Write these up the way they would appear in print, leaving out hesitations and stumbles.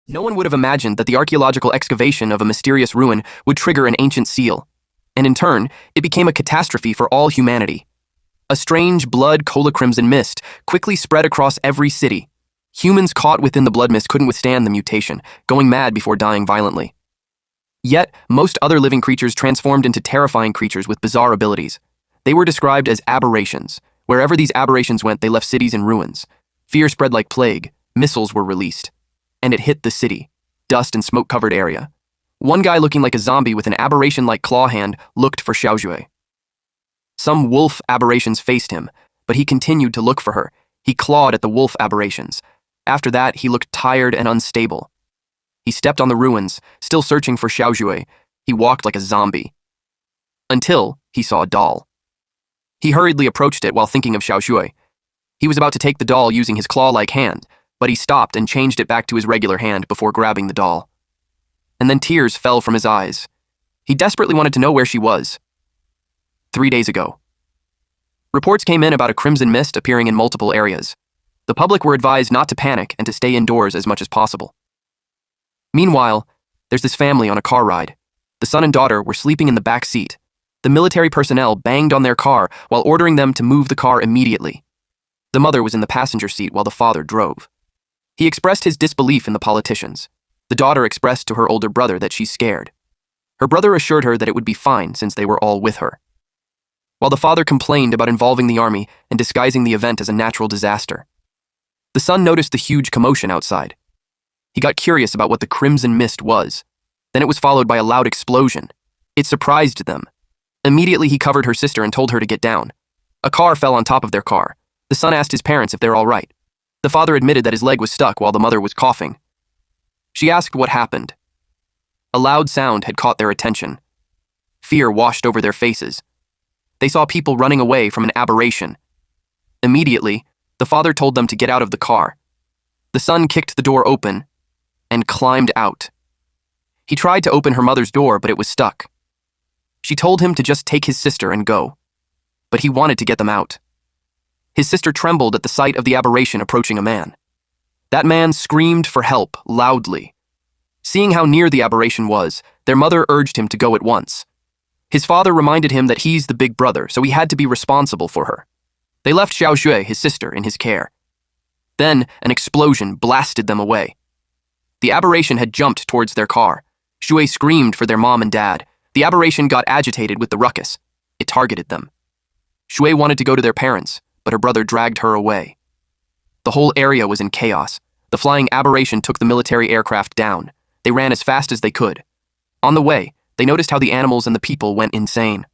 No one would have imagined that the archaeological excavation of a mysterious ruin would trigger an ancient seal, and in turn, it became a catastrophe for all humanity. A strange blood-cola crimson mist quickly spread across every city. Humans caught within the blood mist couldn't withstand the mutation, going mad before dying violently. Yet, most other living creatures transformed into terrifying creatures with bizarre abilities. They were described as aberrations. Wherever these aberrations went, they left cities in ruins. Fear spread like plague, missiles were released. And it hit the city, dust and smoke-covered area. One guy looking like a zombie with an aberration-like claw hand looked for Xiaozhui. Some wolf aberrations faced him, but he continued to look for her. He clawed at the wolf aberrations. After that, he looked tired and unstable. He stepped on the ruins, still searching for Xiaozhui. He walked like a zombie. Until he saw a doll. He hurriedly approached it while thinking of Xiaozhui. He was about to take the doll using his claw-like hand, but he stopped and changed it back to his regular hand before grabbing the doll. And then tears fell from his eyes. He desperately wanted to know where she was. 3 days ago. Reports came in about a crimson mist appearing in multiple areas. The public were advised not to panic and to stay indoors as much as possible. Meanwhile, there's this family on a car ride. The son and daughter were sleeping in the back seat. The military personnel banged on their car while ordering them to move the car immediately. The mother was in the passenger seat while the father drove. He expressed his disbelief in the politicians. The daughter expressed to her older brother that she's scared. Her brother assured her that it would be fine since they were all with her. While the father complained about involving the army and disguising the event as a natural disaster. The son noticed the huge commotion outside. He got curious about what the crimson mist was. Then it was followed by a loud explosion. It surprised them. Immediately he covered her sister and told her to get down. A car fell on top of their car. The son asked his parents if they're all right. The father admitted that his leg was stuck while the mother was coughing. She asked what happened. A loud sound had caught their attention. Fear washed over their faces. They saw people running away from an aberration. Immediately, the father told them to get out of the car. The son kicked the door open and climbed out. He tried to open her mother's door, but it was stuck. She told him to just take his sister and go. But he wanted to get them out. His sister trembled at the sight of the aberration approaching a man. That man screamed for help loudly. Seeing how near the aberration was, their mother urged him to go at once. His father reminded him that he's the big brother, so he had to be responsible for her. They left Xiaozhui, his sister, in his care. Then, an explosion blasted them away. The aberration had jumped towards their car. Shui screamed for their mom and dad. The aberration got agitated with the ruckus. It targeted them. Shui wanted to go to their parents, but her brother dragged her away. The whole area was in chaos. The flying aberration took the military aircraft down. They ran as fast as they could. On the way, they noticed how the animals and the people went insane.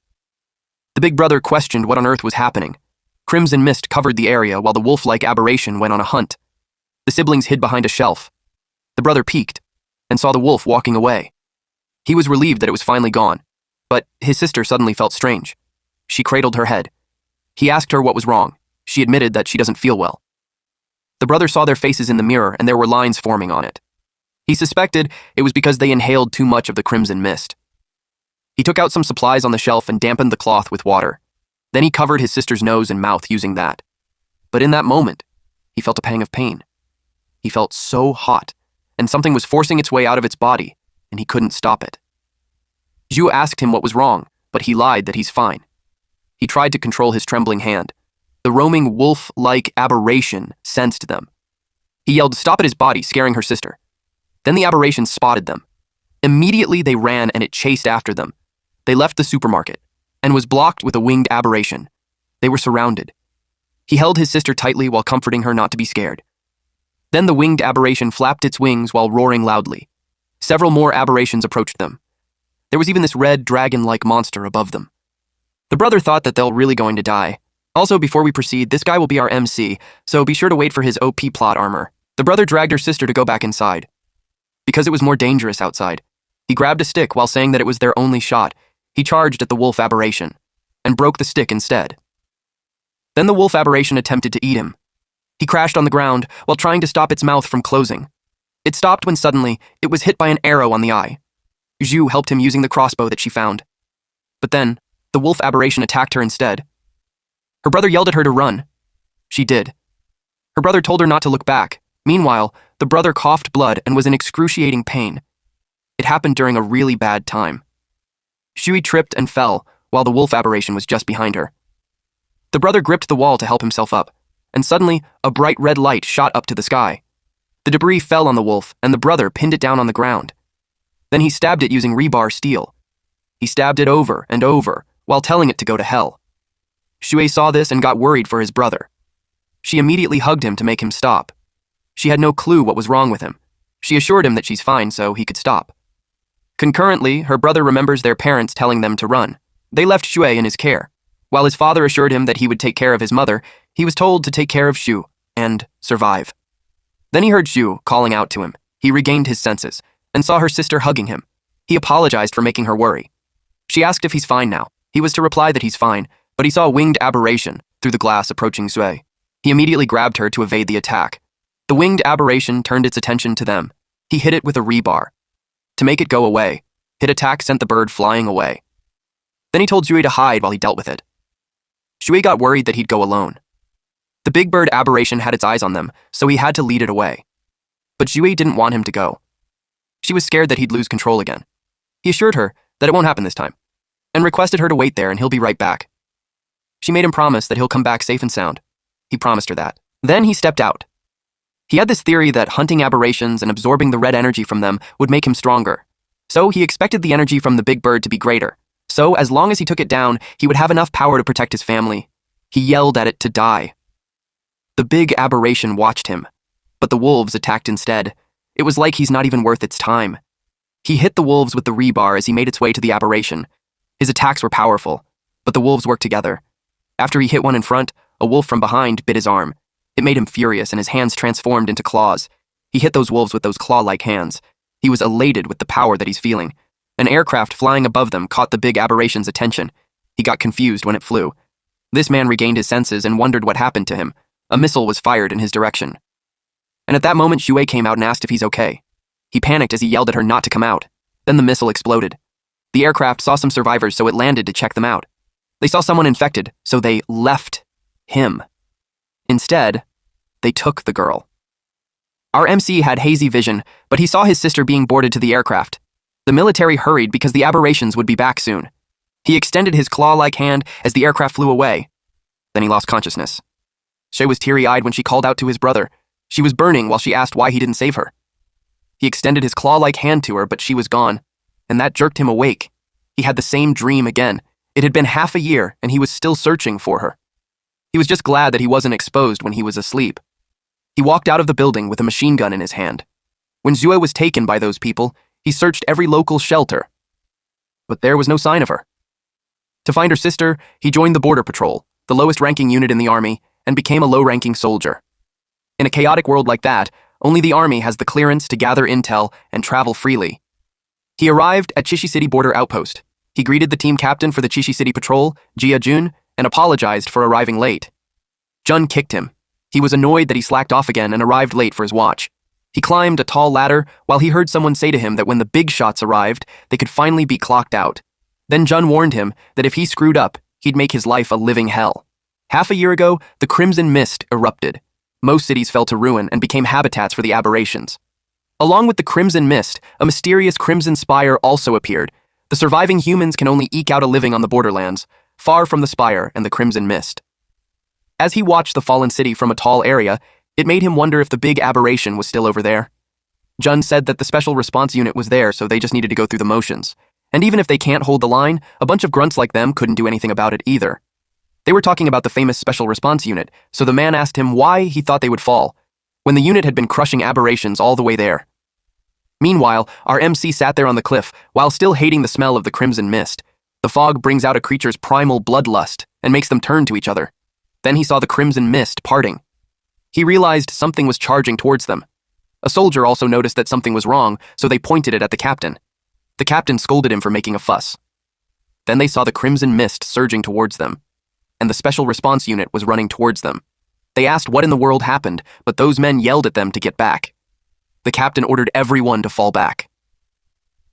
The big brother questioned what on earth was happening. Crimson mist covered the area while the wolf-like aberration went on a hunt. The siblings hid behind a shelf. The brother peeked and saw the wolf walking away. He was relieved that it was finally gone, but his sister suddenly felt strange. She cradled her head. He asked her what was wrong. She admitted that she doesn't feel well. The brother saw their faces in the mirror and there were lines forming on it. He suspected it was because they inhaled too much of the crimson mist. He took out some supplies on the shelf and dampened the cloth with water. Then he covered his sister's nose and mouth using that. But in that moment, he felt a pang of pain. He felt so hot, and something was forcing its way out of its body, and he couldn't stop it. Zhu asked him what was wrong, but he lied that he's fine. He tried to control his trembling hand. The roaming wolf-like aberration sensed them. He yelled, "Stop!" at his body, scaring her sister. Then the aberration spotted them. Immediately they ran and it chased after them. They left the supermarket and was blocked with a winged aberration. They were surrounded. He held his sister tightly while comforting her not to be scared. Then the winged aberration flapped its wings while roaring loudly. Several more aberrations approached them. There was even this red dragon-like monster above them. The brother thought that they're really going to die. Also, before we proceed, this guy will be our MC, so be sure to wait for his OP plot armor. The brother dragged her sister to go back inside. Because it was more dangerous outside, he grabbed a stick while saying that it was their only shot. He charged at the wolf aberration and broke the stick instead. Then the wolf aberration attempted to eat him. He crashed on the ground while trying to stop its mouth from closing. It stopped when suddenly it was hit by an arrow on the eye. Zhu helped him using the crossbow that she found. But then, the wolf aberration attacked her instead. Her brother yelled at her to run. She did. Her brother told her not to look back, Meanwhile, the brother coughed blood and was in excruciating pain. It happened during a really bad time. Shui tripped and fell, while the wolf aberration was just behind her. The brother gripped the wall to help himself up, and suddenly, a bright red light shot up to the sky. The debris fell on the wolf, and the brother pinned it down on the ground. Then he stabbed it using rebar steel. He stabbed it over and over, while telling it to go to hell. Shui saw this and got worried for his brother. She immediately hugged him to make him stop. She had no clue what was wrong with him. She assured him that she's fine so he could stop. Concurrently, her brother remembers their parents telling them to run. They left Shui in his care. While his father assured him that he would take care of his mother, he was told to take care of Shu and survive. Then he heard Shu calling out to him. He regained his senses and saw her sister hugging him. He apologized for making her worry. She asked if he's fine now. He was to reply that he's fine, but he saw a winged aberration through the glass approaching Shui. He immediately grabbed her to evade the attack. The winged aberration turned its attention to them. He hit it with a rebar. To make it go away, his attack sent the bird flying away. Then he told Shui to hide while he dealt with it. Shui got worried that he'd go alone. The big bird aberration had its eyes on them, so he had to lead it away. But Shui didn't want him to go. She was scared that he'd lose control again. He assured her that it won't happen this time, and requested her to wait there and he'll be right back. She made him promise that he'll come back safe and sound. He promised her that. Then he stepped out. He had this theory that hunting aberrations and absorbing the red energy from them would make him stronger. So he expected the energy from the big bird to be greater. So as long as he took it down, he would have enough power to protect his family. He yelled at it to die. The big aberration watched him, but the wolves attacked instead. It was like he's not even worth its time. He hit the wolves with the rebar as he made its way to the aberration. His attacks were powerful, but the wolves worked together. After he hit one in front, a wolf from behind bit his arm. It made him furious and his hands transformed into claws. He hit those wolves with those claw-like hands. He was elated with the power that he's feeling. An aircraft flying above them caught the big aberration's attention. He got confused when it flew. This man regained his senses and wondered what happened to him. A missile was fired in his direction. And at that moment, Shui came out and asked if he's okay. He panicked as he yelled at her not to come out. Then the missile exploded. The aircraft saw some survivors, so it landed to check them out. They saw someone infected, so they left him. Instead, they took the girl. Our MC had hazy vision, but he saw his sister being boarded to the aircraft. The military hurried because the aberrations would be back soon. He extended his claw-like hand as the aircraft flew away. Then he lost consciousness. Shui was teary-eyed when she called out to his brother. She was burning while she asked why he didn't save her. He extended his claw-like hand to her, but she was gone, and that jerked him awake. He had the same dream again. It had been half a year, and he was still searching for her. He was just glad that he wasn't exposed when he was asleep. He walked out of the building with a machine gun in his hand. When Zue was taken by those people, he searched every local shelter. But there was no sign of her. To find her sister, he joined the Border Patrol, the lowest-ranking unit in the army, and became a low-ranking soldier. In a chaotic world like that, only the army has the clearance to gather intel and travel freely. He arrived at Chishi City Border Outpost. He greeted the team captain for the Chishi City Patrol, Jia Jun, and apologized for arriving late. Jun kicked him. He was annoyed that he slacked off again and arrived late for his watch. He climbed a tall ladder while he heard someone say to him that when the big shots arrived, they could finally be clocked out. Then Jun warned him that if he screwed up, he'd make his life a living hell. Half a year ago, the Crimson Mist erupted. Most cities fell to ruin and became habitats for the aberrations. Along with the Crimson Mist, a mysterious Crimson Spire also appeared. The surviving humans can only eke out a living on the borderlands, far from the Spire and the Crimson Mist. As he watched the fallen city from a tall area, it made him wonder if the big aberration was still over there. Jun said that the special response unit was there, so they just needed to go through the motions. And even if they can't hold the line, a bunch of grunts like them couldn't do anything about it either. They were talking about the famous special response unit, so the man asked him why he thought they would fall, when the unit had been crushing aberrations all the way there. Meanwhile, our MC sat there on the cliff, while still hating the smell of the Crimson Mist. The fog brings out a creature's primal bloodlust and makes them turn to each other. Then he saw the Crimson Mist parting. He realized something was charging towards them. A soldier also noticed that something was wrong, so they pointed it at the captain. The captain scolded him for making a fuss. Then they saw the Crimson Mist surging towards them, and the special response unit was running towards them. They asked what in the world happened, but those men yelled at them to get back. The captain ordered everyone to fall back.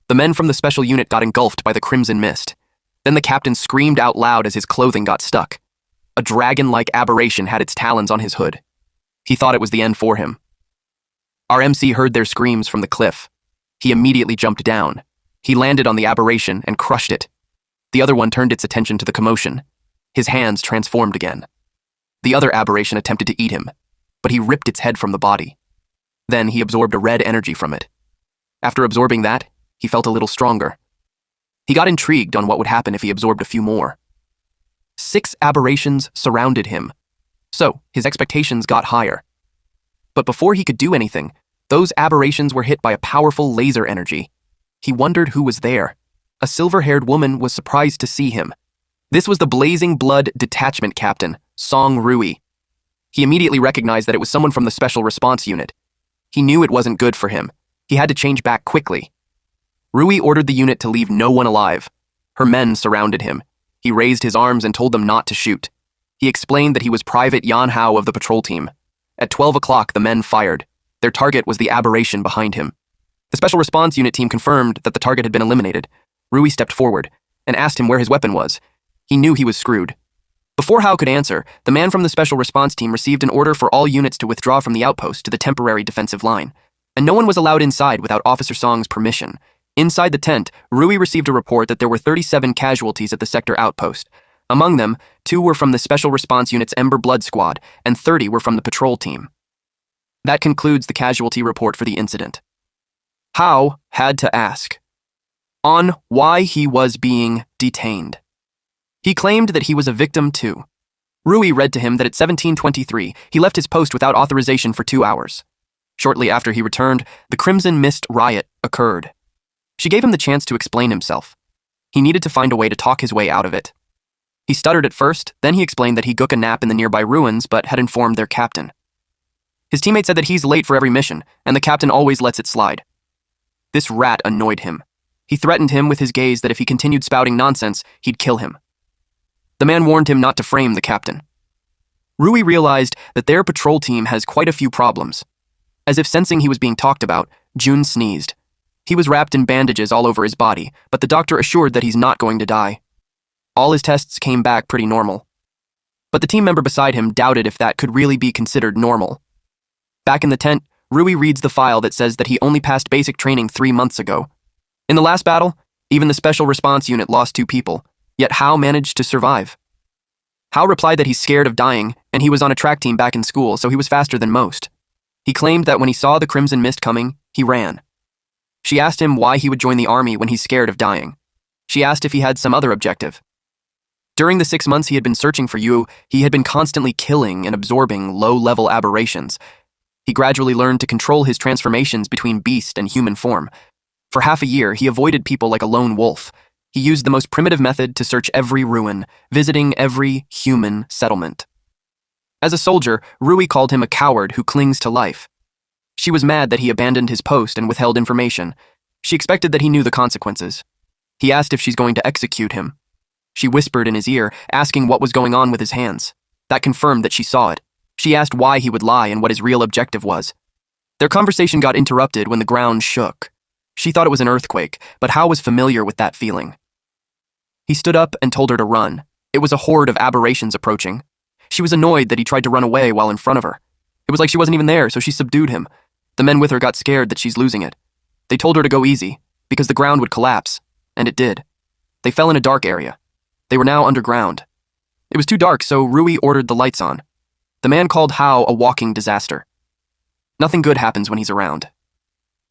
The men from the special unit got engulfed by the Crimson Mist. Then the captain screamed out loud as his clothing got stuck. A dragon-like aberration had its talons on his hood. He thought it was the end for him. Our MC heard their screams from the cliff. He immediately jumped down. He landed on the aberration and crushed it. The other one turned its attention to the commotion. His hands transformed again. The other aberration attempted to eat him, but he ripped its head from the body. Then he absorbed a red energy from it. After absorbing that, he felt a little stronger. He got intrigued on what would happen if he absorbed a few more. 6 aberrations surrounded him, so his expectations got higher. But before he could do anything, those aberrations were hit by a powerful laser energy. He wondered who was there. A silver-haired woman was surprised to see him. This was the Blazing Blood Detachment Captain, Song Rui. He immediately recognized that it was someone from the Special Response Unit. He knew it wasn't good for him. He had to change back quickly. Rui ordered the unit to leave no one alive. Her men surrounded him. He raised his arms and told them not to shoot. He explained that he was Private Yan Hao of the patrol team. At 12 o'clock, the men fired. Their target was the aberration behind him. The Special Response Unit team confirmed that the target had been eliminated. Rui stepped forward and asked him where his weapon was. He knew he was screwed. Before Hao could answer, the man from the Special Response Team received an order for all units to withdraw from the outpost to the temporary defensive line, and no one was allowed inside without Officer Song's permission. Inside the tent, Rui received a report that there were 37 casualties at the sector outpost. Among them, 2 were from the Special Response Unit's Ember Blood Squad, and 30 were from the patrol team. That concludes the casualty report for the incident. Hao had to ask on why he was being detained. He claimed that he was a victim too. Rui read to him that at 17:23, he left his post without authorization for 2 hours. Shortly after he returned, the Crimson Mist riot occurred. She gave him the chance to explain himself. He needed to find a way to talk his way out of it. He stuttered at first, then he explained that he took a nap in the nearby ruins but had informed their captain. His teammate said that he's late for every mission, and the captain always lets it slide. This rat annoyed him. He threatened him with his gaze that if he continued spouting nonsense, he'd kill him. The man warned him not to frame the captain. Rui realized that their patrol team has quite a few problems. As if sensing he was being talked about, Jun sneezed. He was wrapped in bandages all over his body, but the doctor assured that he's not going to die. All his tests came back pretty normal. But the team member beside him doubted if that could really be considered normal. Back in the tent, Rui reads the file that says that he only passed basic training 3 months ago. In the last battle, even the Special Response Unit lost 2 people, yet Hao managed to survive. Hao replied that he's scared of dying, and he was on a track team back in school, so he was faster than most. He claimed that when he saw the Crimson Mist coming, he ran. She asked him why he would join the army when he's scared of dying. She asked if he had some other objective. During the 6 months he had been searching for Yu, he had been constantly killing and absorbing low-level aberrations. He gradually learned to control his transformations between beast and human form. For half a year, he avoided people like a lone wolf. He used the most primitive method to search every ruin, visiting every human settlement. As a soldier, Rui called him a coward who clings to life. She was mad that he abandoned his post and withheld information. She expected that he knew the consequences. He asked if she's going to execute him. She whispered in his ear, asking what was going on with his hands. That confirmed that she saw it. She asked why he would lie and what his real objective was. Their conversation got interrupted when the ground shook. She thought it was an earthquake, but Hao was familiar with that feeling. He stood up and told her to run. It was a horde of aberrations approaching. She was annoyed that he tried to run away while in front of her. It was like she wasn't even there, so she subdued him. The men with her got scared that she's losing it. They told her to go easy, because the ground would collapse, and it did. They fell in a dark area. They were now underground. It was too dark, so Rui ordered the lights on. The man called Hao a walking disaster. Nothing good happens when he's around.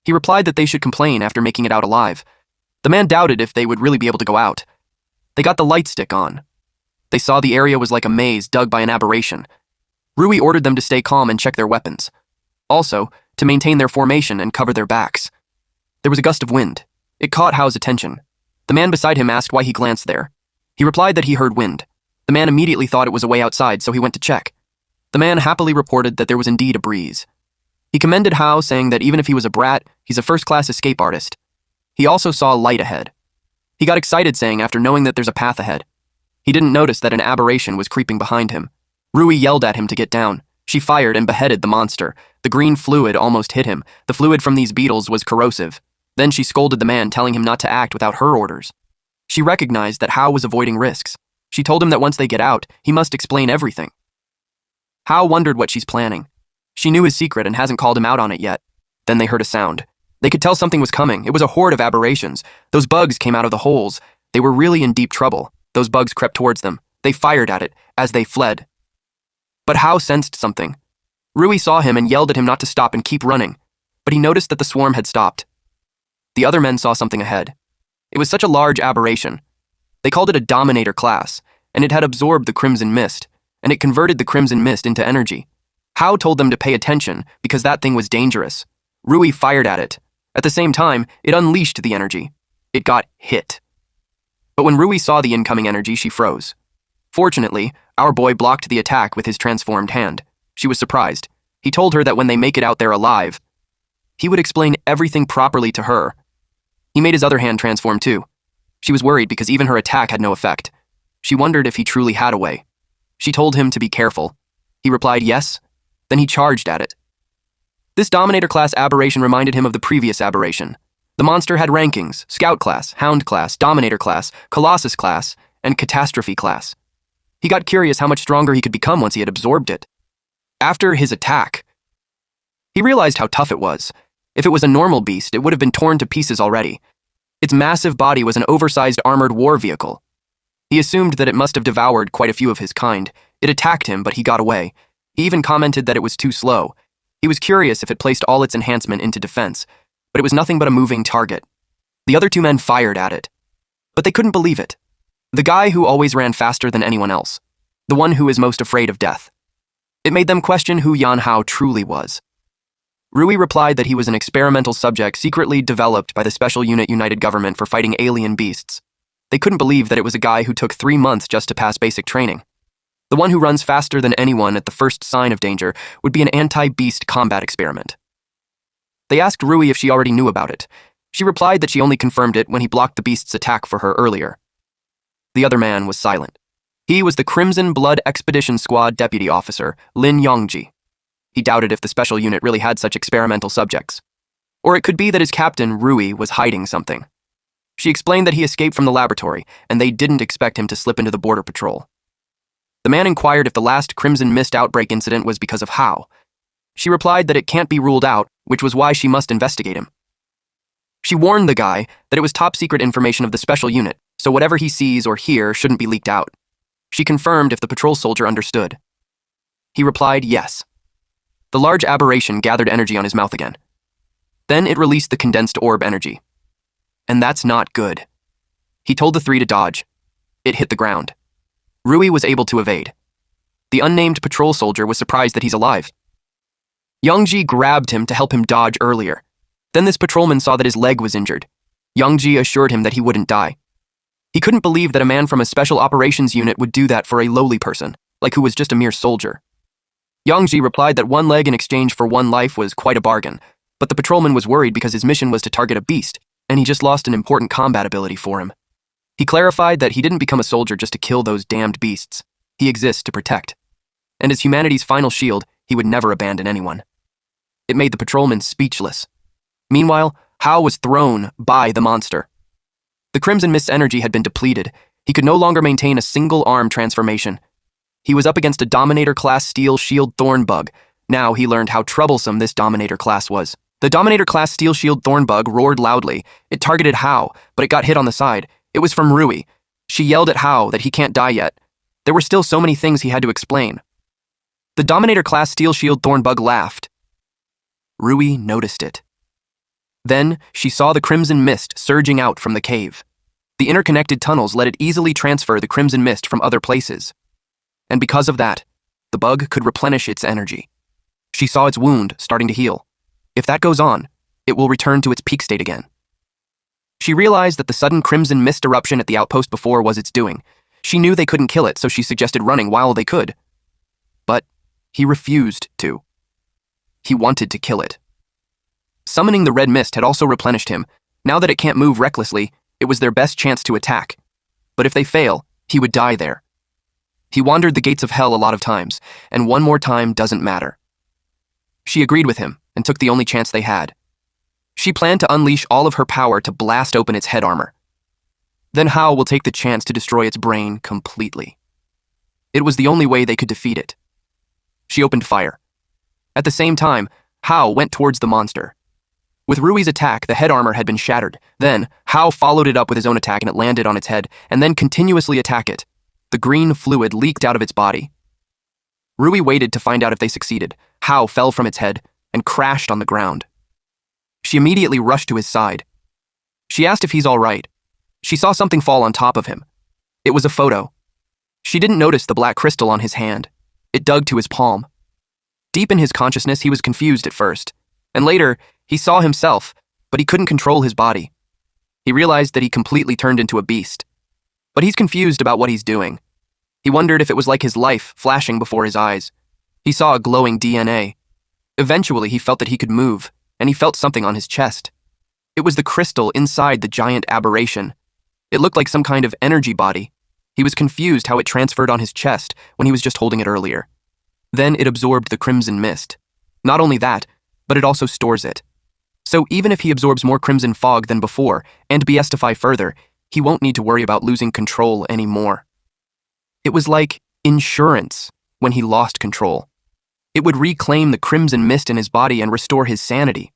He replied that they should complain after making it out alive. The man doubted if they would really be able to go out. They got the light stick on. They saw the area was like a maze dug by an aberration. Rui ordered them to stay calm and check their weapons. Also, to maintain their formation and cover their backs. There was a gust of wind. It caught Hao's attention. The man beside him asked why he glanced there. He replied that he heard wind. The man immediately thought it was a way outside, so he went to check. The man happily reported that there was indeed a breeze. He commended Hao, saying that even if he was a brat, he's a first-class escape artist. He also saw light ahead. He got excited, saying after knowing that there's a path ahead. He didn't notice that an aberration was creeping behind him. Rui yelled at him to get down. She fired and beheaded the monster. The green fluid almost hit him. The fluid from these beetles was corrosive. Then she scolded the man, telling him not to act without her orders. She recognized that Hao was avoiding risks. She told him that once they get out, he must explain everything. Hao wondered what she's planning. She knew his secret and hasn't called him out on it yet. Then they heard a sound. They could tell something was coming. It was a horde of aberrations. Those bugs came out of the holes. They were really in deep trouble. Those bugs crept towards them. They fired at it as they fled. But Hao sensed something. Rui saw him and yelled at him not to stop and keep running, but he noticed that the swarm had stopped. The other men saw something ahead. It was such a large aberration. They called it a dominator class, and it had absorbed the crimson mist, and it converted the crimson mist into energy. Hao told them to pay attention because that thing was dangerous. Rui fired at it. At the same time, it unleashed the energy. It got hit. But when Rui saw the incoming energy, she froze. Fortunately, our boy blocked the attack with his transformed hand. She was surprised. He told her that when they make it out there alive, he would explain everything properly to her. He made his other hand transform too. She was worried because even her attack had no effect. She wondered if he truly had a way. She told him to be careful. He replied yes. Then he charged at it. This Dominator class aberration reminded him of the previous aberration. The monster had rankings: Scout class, Hound class, Dominator class, Colossus class, and Catastrophe class. He got curious how much stronger he could become once he had absorbed it. After his attack, he realized how tough it was. If it was a normal beast, it would have been torn to pieces already. Its massive body was an oversized armored war vehicle. He assumed that it must have devoured quite a few of his kind. It attacked him, but he got away. He even commented that it was too slow. He was curious if it placed all its enhancement into defense, but it was nothing but a moving target. The other two men fired at it, but they couldn't believe it. The guy who always ran faster than anyone else. The one who is most afraid of death. It made them question who Yan Hao truly was. Rui replied that he was an experimental subject secretly developed by the Special Unit United Government for fighting alien beasts. They couldn't believe that it was a guy who took 3 months just to pass basic training. The one who runs faster than anyone at the first sign of danger would be an anti-beast combat experiment. They asked Rui if she already knew about it. She replied that she only confirmed it when he blocked the beast's attack for her earlier. The other man was silent. He was the Crimson Blood Expedition Squad Deputy Officer, Lin Yongji. He doubted if the special unit really had such experimental subjects. Or it could be that his captain, Rui, was hiding something. She explained that he escaped from the laboratory, and they didn't expect him to slip into the border patrol. The man inquired if the last Crimson Mist outbreak incident was because of Hao. She replied that it can't be ruled out, which was why she must investigate him. She warned the guy that it was top-secret information of the special unit, so whatever he sees or hears shouldn't be leaked out. She confirmed if the patrol soldier understood. He replied yes. The large aberration gathered energy on his mouth again. Then it released the condensed orb energy. And that's not good. He told the 3 to dodge. It hit the ground. Rui was able to evade. The unnamed patrol soldier was surprised that he's alive. Yongji grabbed him to help him dodge earlier. Then this patrolman saw that his leg was injured. Yongji assured him that he wouldn't die. He couldn't believe that a man from a special operations unit would do that for a lowly person, like who was just a mere soldier. Yongji replied that 1 leg in exchange for 1 life was quite a bargain, but the patrolman was worried because his mission was to target a beast, and he just lost an important combat ability for him. He clarified that he didn't become a soldier just to kill those damned beasts. He exists to protect. And as humanity's final shield, he would never abandon anyone. It made the patrolman speechless. Meanwhile, Hao was thrown by the monster. The Crimson Mist's energy had been depleted. He could no longer maintain a single arm transformation. He was up against a Dominator-class Steel Shield Thorn Bug. Now he learned how troublesome this Dominator class was. The Dominator-class Steel Shield Thorn Bug roared loudly. It targeted Hao, but it got hit on the side. It was from Rui. She yelled at Hao that he can't die yet. There were still so many things he had to explain. The Dominator-class Steel Shield Thorn Bug laughed. Rui noticed it. Then she saw the Crimson Mist surging out from the cave. The interconnected tunnels let it easily transfer the Crimson Mist from other places. And because of that, the bug could replenish its energy. She saw its wound starting to heal. If that goes on, it will return to its peak state again. She realized that the sudden Crimson Mist eruption at the outpost before was its doing. She knew they couldn't kill it, so she suggested running while they could. But he refused to. He wanted to kill it. Summoning the red mist had also replenished him. Now that it can't move recklessly, it was their best chance to attack. But if they fail, he would die there. He wandered the gates of hell a lot of times, and one more time doesn't matter. She agreed with him and took the only chance they had. She planned to unleash all of her power to blast open its head armor. Then Hao will take the chance to destroy its brain completely. It was the only way they could defeat it. She opened fire. At the same time, Hao went towards the monster. With Rui's attack, the head armor had been shattered. Then, Hao followed it up with his own attack and it landed on its head, and then continuously attack it. The green fluid leaked out of its body. Rui waited to find out if they succeeded. Hao fell from its head and crashed on the ground. She immediately rushed to his side. She asked if he's all right. She saw something fall on top of him. It was a photo. She didn't notice the black crystal on his hand. It dug to his palm. Deep in his consciousness, he was confused at first, and later, he saw himself, but he couldn't control his body. He realized that he completely turned into a beast. But he's confused about what he's doing. He wondered if it was like his life flashing before his eyes. He saw a glowing DNA. Eventually, he felt that he could move, and he felt something on his chest. It was the crystal inside the giant aberration. It looked like some kind of energy body. He was confused how it transferred on his chest when he was just holding it earlier. Then it absorbed the crimson mist. Not only that, but it also stores it. So even if he absorbs more crimson fog than before and beastify further, he won't need to worry about losing control anymore. It was like insurance when he lost control. It would reclaim the crimson mist in his body and restore his sanity.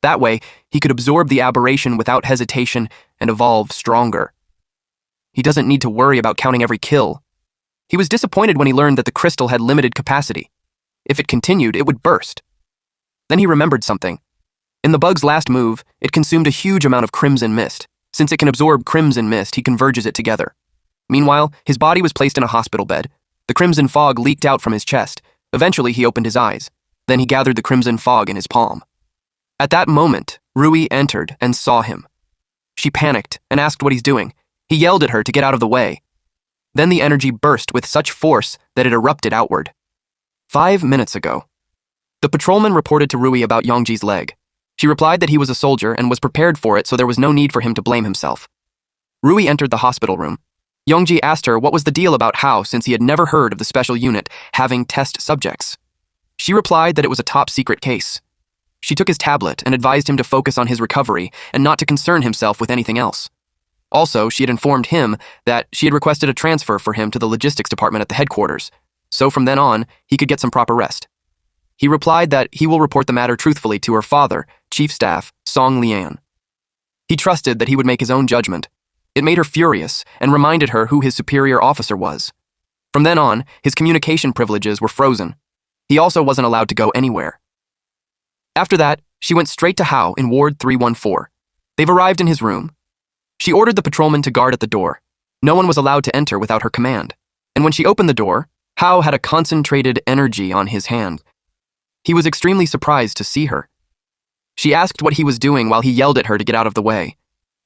That way, he could absorb the aberration without hesitation and evolve stronger. He doesn't need to worry about counting every kill. He was disappointed when he learned that the crystal had limited capacity. If it continued, it would burst. Then he remembered something. In the bug's last move, it consumed a huge amount of crimson mist. Since it can absorb crimson mist, he converges it together. Meanwhile, his body was placed in a hospital bed. The crimson fog leaked out from his chest. Eventually, he opened his eyes. Then he gathered the crimson fog in his palm. At that moment, Rui entered and saw him. She panicked and asked what he's doing. He yelled at her to get out of the way. Then the energy burst with such force that it erupted outward. 5 minutes ago. The patrolman reported to Rui about Yongji's leg. She replied that he was a soldier and was prepared for it, so there was no need for him to blame himself. Rui entered the hospital room. Yongji asked her what was the deal about Hao, since he had never heard of the special unit having test subjects. She replied that it was a top-secret case. She took his tablet and advised him to focus on his recovery and not to concern himself with anything else. Also, she had informed him that she had requested a transfer for him to the logistics department at the headquarters, so from then on, he could get some proper rest. He replied that he will report the matter truthfully to her father, Chief Staff Song Lian. He trusted that he would make his own judgment. It made her furious and reminded her who his superior officer was. From then on, his communication privileges were frozen. He also wasn't allowed to go anywhere. After that, she went straight to Hao in Ward 314. They've arrived in his room. She ordered the patrolman to guard at the door. No one was allowed to enter without her command. And when she opened the door, Hao had a concentrated energy on his hand. He was extremely surprised to see her. She asked what he was doing while he yelled at her to get out of the way.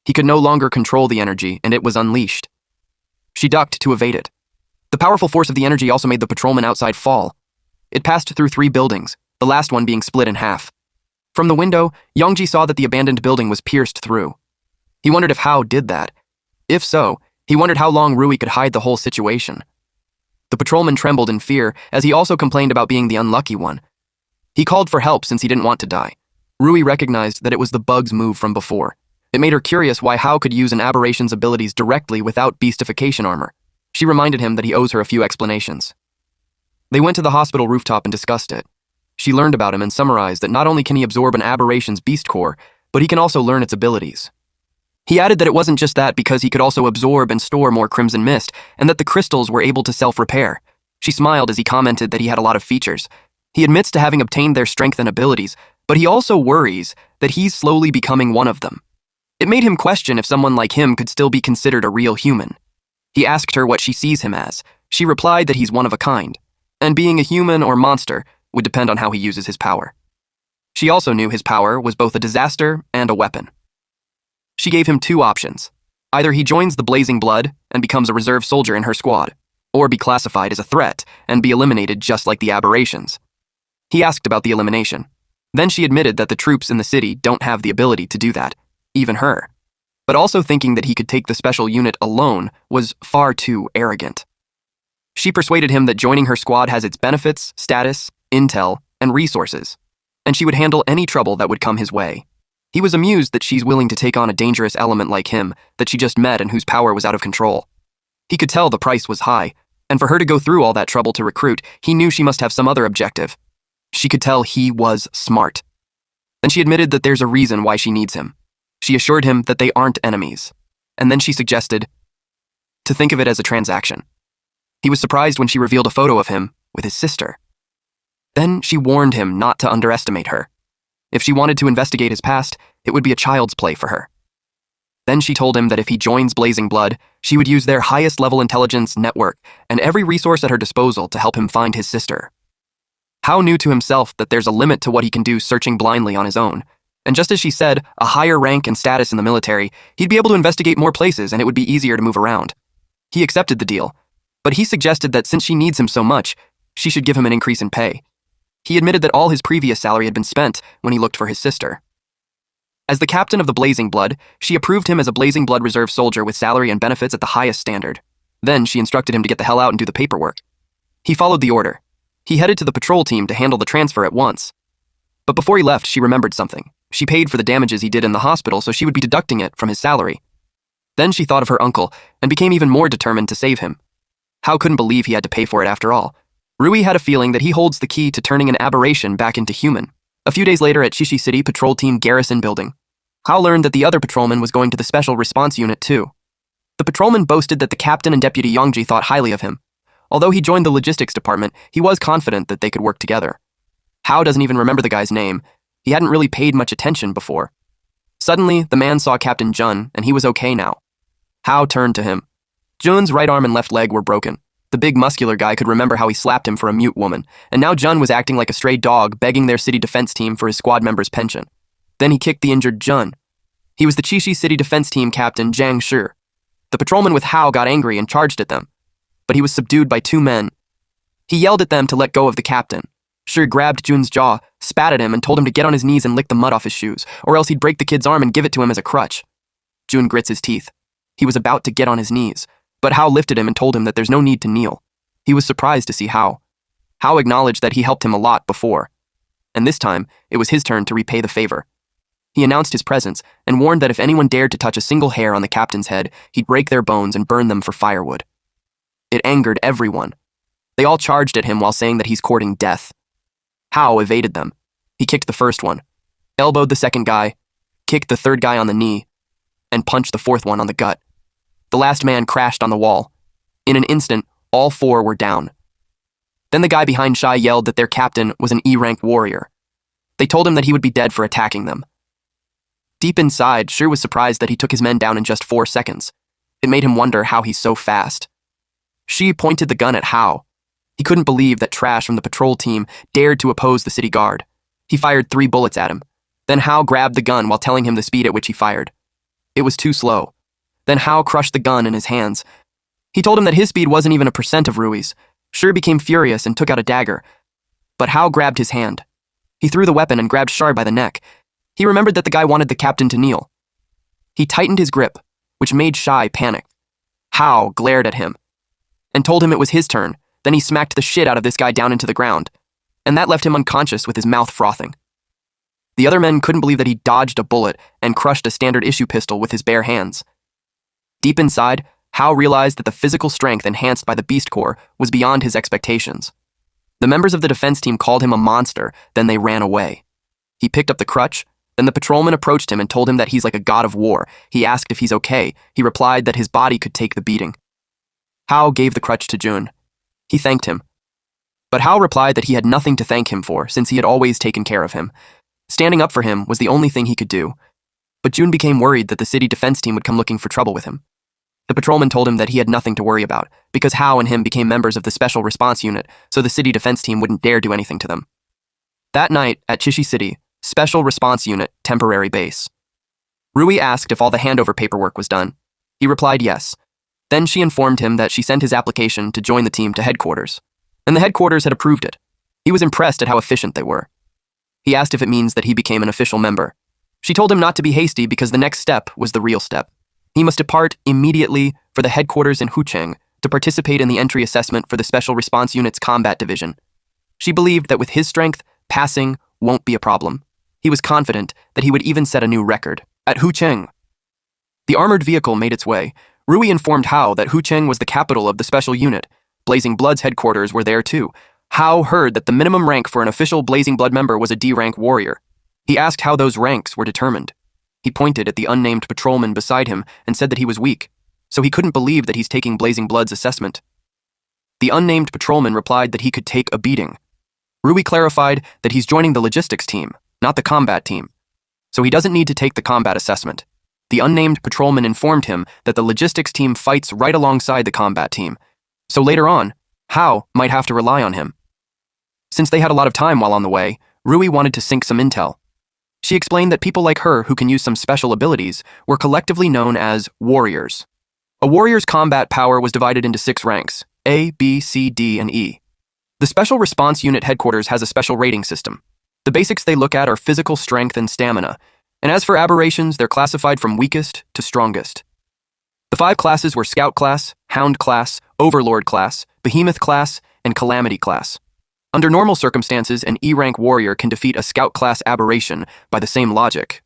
He could no longer control the energy, and it was unleashed. She ducked to evade it. The powerful force of the energy also made the patrolman outside fall. It passed through 3 buildings, the last one being split in half. From the window, Yongji saw that the abandoned building was pierced through. He wondered if Hao did that. If so, he wondered how long Rui could hide the whole situation. The patrolman trembled in fear, as he also complained about being the unlucky one. He called for help since he didn't want to die. Rui recognized that it was the bug's move from before. It made her curious why Hao could use an aberration's abilities directly without beastification armor. She reminded him that he owes her a few explanations. They went to the hospital rooftop and discussed it. She learned about him and summarized that not only can he absorb an aberration's beast core, but he can also learn its abilities. He added that it wasn't just that, because he could also absorb and store more crimson mist, and that the crystals were able to self-repair. She smiled as he commented that he had a lot of features. He admits to having obtained their strength and abilities, but he also worries that he's slowly becoming one of them. It made him question if someone like him could still be considered a real human. He asked her what she sees him as. She replied that he's one of a kind, and being a human or monster would depend on how he uses his power. She also knew his power was both a disaster and a weapon. She gave him 2 options. Either he joins the Blazing Blood and becomes a reserve soldier in her squad, or be classified as a threat and be eliminated just like the aberrations. He asked about the elimination. Then she admitted that the troops in the city don't have the ability to do that, even her. But also thinking that he could take the special unit alone was far too arrogant. She persuaded him that joining her squad has its benefits, status, intel, and resources, and she would handle any trouble that would come his way. He was amused that she's willing to take on a dangerous element like him that she just met and whose power was out of control. He could tell the price was high, and for her to go through all that trouble to recruit, he knew she must have some other objective. She could tell he was smart. Then she admitted that there's a reason why she needs him. She assured him that they aren't enemies. And then she suggested to think of it as a transaction. He was surprised when she revealed a photo of him with his sister. Then she warned him not to underestimate her. If she wanted to investigate his past, it would be a child's play for her. Then she told him that if he joins Blazing Blood, she would use their highest-level intelligence network and every resource at her disposal to help him find his sister. Hao knew to himself that there's a limit to what he can do searching blindly on his own. And just as she said, a higher rank and status in the military, he'd be able to investigate more places and it would be easier to move around. He accepted the deal, but he suggested that since she needs him so much, she should give him an increase in pay. He admitted that all his previous salary had been spent when he looked for his sister. As the captain of the Blazing Blood, she approved him as a Blazing Blood reserve soldier with salary and benefits at the highest standard. Then she instructed him to get the hell out and do the paperwork. He followed the order. He headed to the patrol team to handle the transfer at once. But before he left, she remembered something. She paid for the damages he did in the hospital, so she would be deducting it from his salary. Then she thought of her uncle and became even more determined to save him. Hao couldn't believe he had to pay for it after all. Rui had a feeling that he holds the key to turning an aberration back into human. A few days later at Shishi City Patrol Team Garrison Building, Hao learned that the other patrolman was going to the Special Response Unit too. The patrolman boasted that the captain and Deputy Yongji thought highly of him. Although he joined the logistics department, he was confident that they could work together. Hao doesn't even remember the guy's name. He hadn't really paid much attention before. Suddenly, the man saw Captain Jun, and he was okay now. Hao turned to him. Jun's right arm and left leg were broken. The big muscular guy could remember how he slapped him for a mute woman, and now Jun was acting like a stray dog begging their city defense team for his squad member's pension. Then he kicked the injured Jun. He was the Chishi City Defense Team Captain Zhang Shi. The patrolman with Hao got angry and charged at them, but he was subdued by two men. He yelled at them to let go of the captain. Shi grabbed Jun's jaw, spat at him, and told him to get on his knees and lick the mud off his shoes, or else he'd break the kid's arm and give it to him as a crutch. Jun grits his teeth. He was about to get on his knees, but Hao lifted him and told him that there's no need to kneel. He was surprised to see Hao. Hao acknowledged that he helped him a lot before, and this time it was his turn to repay the favor. He announced his presence and warned that if anyone dared to touch a single hair on the captain's head, he'd break their bones and burn them for firewood. It angered everyone. They all charged at him while saying that he's courting death. Hao evaded them. He kicked the first one, elbowed the second guy, kicked the third guy on the knee, and punched the fourth one on the gut. The last man crashed on the wall. In an instant, all four were down. Then the guy behind Shai yelled that their captain was an E-rank warrior. They told him that he would be dead for attacking them. Deep inside, Shi was surprised that he took his men down in just 4 seconds. It made him wonder how he's so fast. Shi pointed the gun at Hao. He couldn't believe that trash from the patrol team dared to oppose the city guard. He fired 3 bullets at him. Then Hao grabbed the gun while telling him the speed at which he fired. It was too slow. Then Hao crushed the gun in his hands. He told him that his speed wasn't even a percent of Rui's. Shi became furious and took out a dagger. But Hao grabbed his hand. He threw the weapon and grabbed Shar by the neck. He remembered that the guy wanted the captain to kneel. He tightened his grip, which made Shai panic. Hao glared at him and told him it was his turn. Then he smacked the shit out of this guy down into the ground, and that left him unconscious with his mouth frothing. The other men couldn't believe that he dodged a bullet and crushed a standard issue pistol with his bare hands. Deep inside, Hao realized that the physical strength enhanced by the Beast Corps was beyond his expectations. The members of the defense team called him a monster, then they ran away. He picked up the crutch, then the patrolman approached him and told him that he's like a god of war. He asked if he's okay. He replied that his body could take the beating. Hao gave the crutch to Jun. He thanked him. But Hao replied that he had nothing to thank him for, since he had always taken care of him. Standing up for him was the only thing he could do. But Jun became worried that the city defense team would come looking for trouble with him. The patrolman told him that he had nothing to worry about, because Hao and him became members of the Special Response Unit, so the city defense team wouldn't dare do anything to them. That night, at Chishi City, Special Response Unit, temporary base. Rui asked if all the handover paperwork was done. He replied yes. Then she informed him that she sent his application to join the team to headquarters, and the headquarters had approved it. He was impressed at how efficient they were. He asked if it means that he became an official member. She told him not to be hasty because the next step was the real step. He must depart immediately for the headquarters in Hucheng to participate in the entry assessment for the Special Response Unit's combat division. She believed that with his strength, passing won't be a problem. He was confident that he would even set a new record. At Hucheng, the armored vehicle made its way. Rui informed Hao that Hucheng was the capital of the special unit. Blazing Blood's headquarters were there too. Hao heard that the minimum rank for an official Blazing Blood member was a D-rank warrior. He asked how those ranks were determined. He pointed at the unnamed patrolman beside him and said that he was weak, so he couldn't believe that he's taking Blazing Blood's assessment. The unnamed patrolman replied that he could take a beating. Rui clarified that he's joining the logistics team, not the combat team, so he doesn't need to take the combat assessment. The unnamed patrolman informed him that the logistics team fights right alongside the combat team, so later on, Hao might have to rely on him. Since they had a lot of time while on the way, Rui wanted to sink some intel. She explained that people like her who can use some special abilities were collectively known as warriors. A warrior's combat power was divided into 6 ranks: A, B, C, D, and E. The Special Response Unit headquarters has a special rating system. The basics they look at are physical strength and stamina, and as for aberrations, they're classified from weakest to strongest. The 5 classes were Scout class, Hound class, Overlord class, Behemoth class, and Calamity class. Under normal circumstances, an E-rank warrior can defeat a Scout class aberration by the same logic.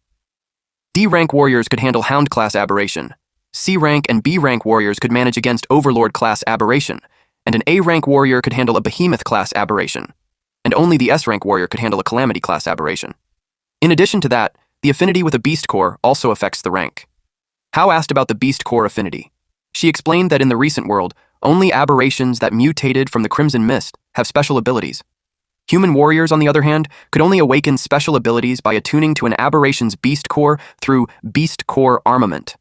D-rank warriors could handle Hound class aberration. C-rank and B-rank warriors could manage against Overlord class aberration, and an A-rank warrior could handle a Behemoth class aberration, and only the S-rank warrior could handle a Calamity class aberration. In addition to that, the affinity with a Beast Core also affects the rank. Hao asked about the Beast Core affinity. She explained that in the recent world, only aberrations that mutated from the Crimson Mist have special abilities. Human warriors, on the other hand, could only awaken special abilities by attuning to an aberration's Beast Core through Beast Core armament.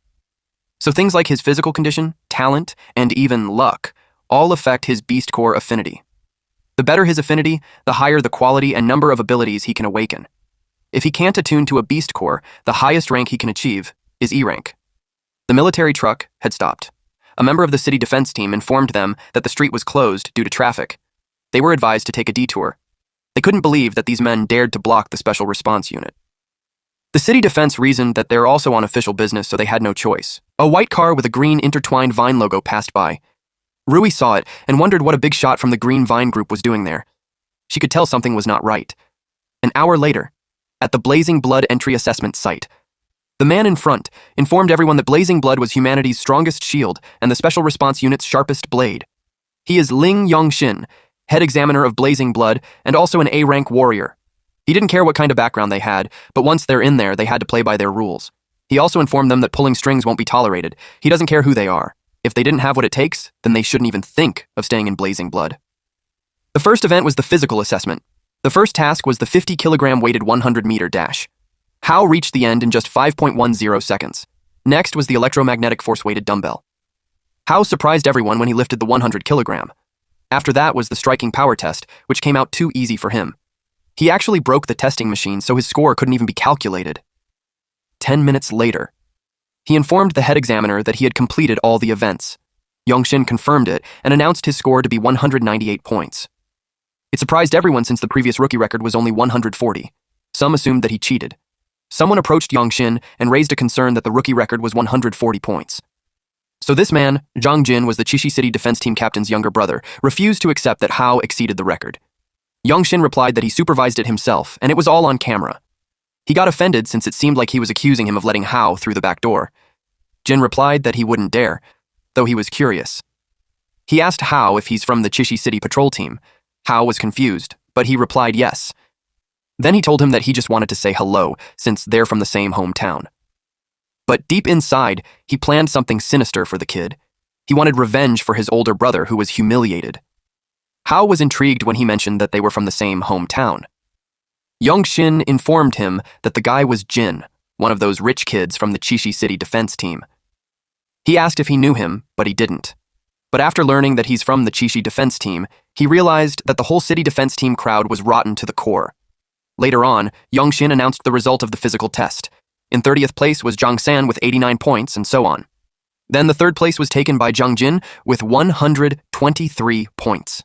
So things like his physical condition, talent, and even luck all affect his Beast Core affinity. The better his affinity, the higher the quality and number of abilities he can awaken. If he can't attune to a Beast Core, the highest rank he can achieve is E rank. The military truck had stopped. A member of the city defense team informed them that the street was closed due to traffic. They were advised to take a detour. They couldn't believe that these men dared to block the special response unit. The city defense reasoned that they're also on official business, so they had no choice. A white car with a green intertwined vine logo passed by. Rui saw it and wondered what a big shot from the Green Vine group was doing there. She could tell something was not right. An hour later, at the Blazing Blood entry assessment site, the man in front informed everyone that Blazing Blood was humanity's strongest shield and the Special Response Unit's sharpest blade. He is Ling Yongxin, head examiner of Blazing Blood and also an A-rank warrior. He didn't care what kind of background they had, but once they're in there, they had to play by their rules. He also informed them that pulling strings won't be tolerated. He doesn't care who they are. If they didn't have what it takes, then they shouldn't even think of staying in Blazing Blood. The first event was the physical assessment. The first task was the 50-kilogram weighted 100-meter dash. Hao reached the end in just 5.10 seconds. Next was the electromagnetic force-weighted dumbbell. Hao surprised everyone when he lifted the 100-kilogram. After that was the striking power test, which came out too easy for him. He actually broke the testing machine, so his score couldn't even be calculated. 10 minutes later, he informed the head examiner that he had completed all the events. Yongxin confirmed it and announced his score to be 198 points. It surprised everyone since the previous rookie record was only 140. Some assumed that he cheated. Someone approached Yongxin and raised a concern that the rookie record was 140 points. So this man, Zhang Jin, was the Chishi City defense team captain's younger brother, refused to accept that Hao exceeded the record. Yongxin replied that he supervised it himself, and it was all on camera. He got offended since it seemed like he was accusing him of letting Hao through the back door. Jin replied that he wouldn't dare, though he was curious. He asked Hao if he's from the Chishi City patrol team. Hao was confused, but he replied yes. Then he told him that he just wanted to say hello, since they're from the same hometown. But deep inside, he planned something sinister for the kid. He wanted revenge for his older brother who was humiliated. Hao was intrigued when he mentioned that they were from the same hometown. Yongxin informed him that the guy was Jin, one of those rich kids from the Chishi City defense team. He asked if he knew him, but he didn't. But after learning that he's from the Chishi defense team, he realized that the whole city defense team crowd was rotten to the core. Later on, Yongxin announced the result of the physical test. In 30th place was Zhang San with 89 points, and so on. Then the third place was taken by Zhang Jin with 123 points.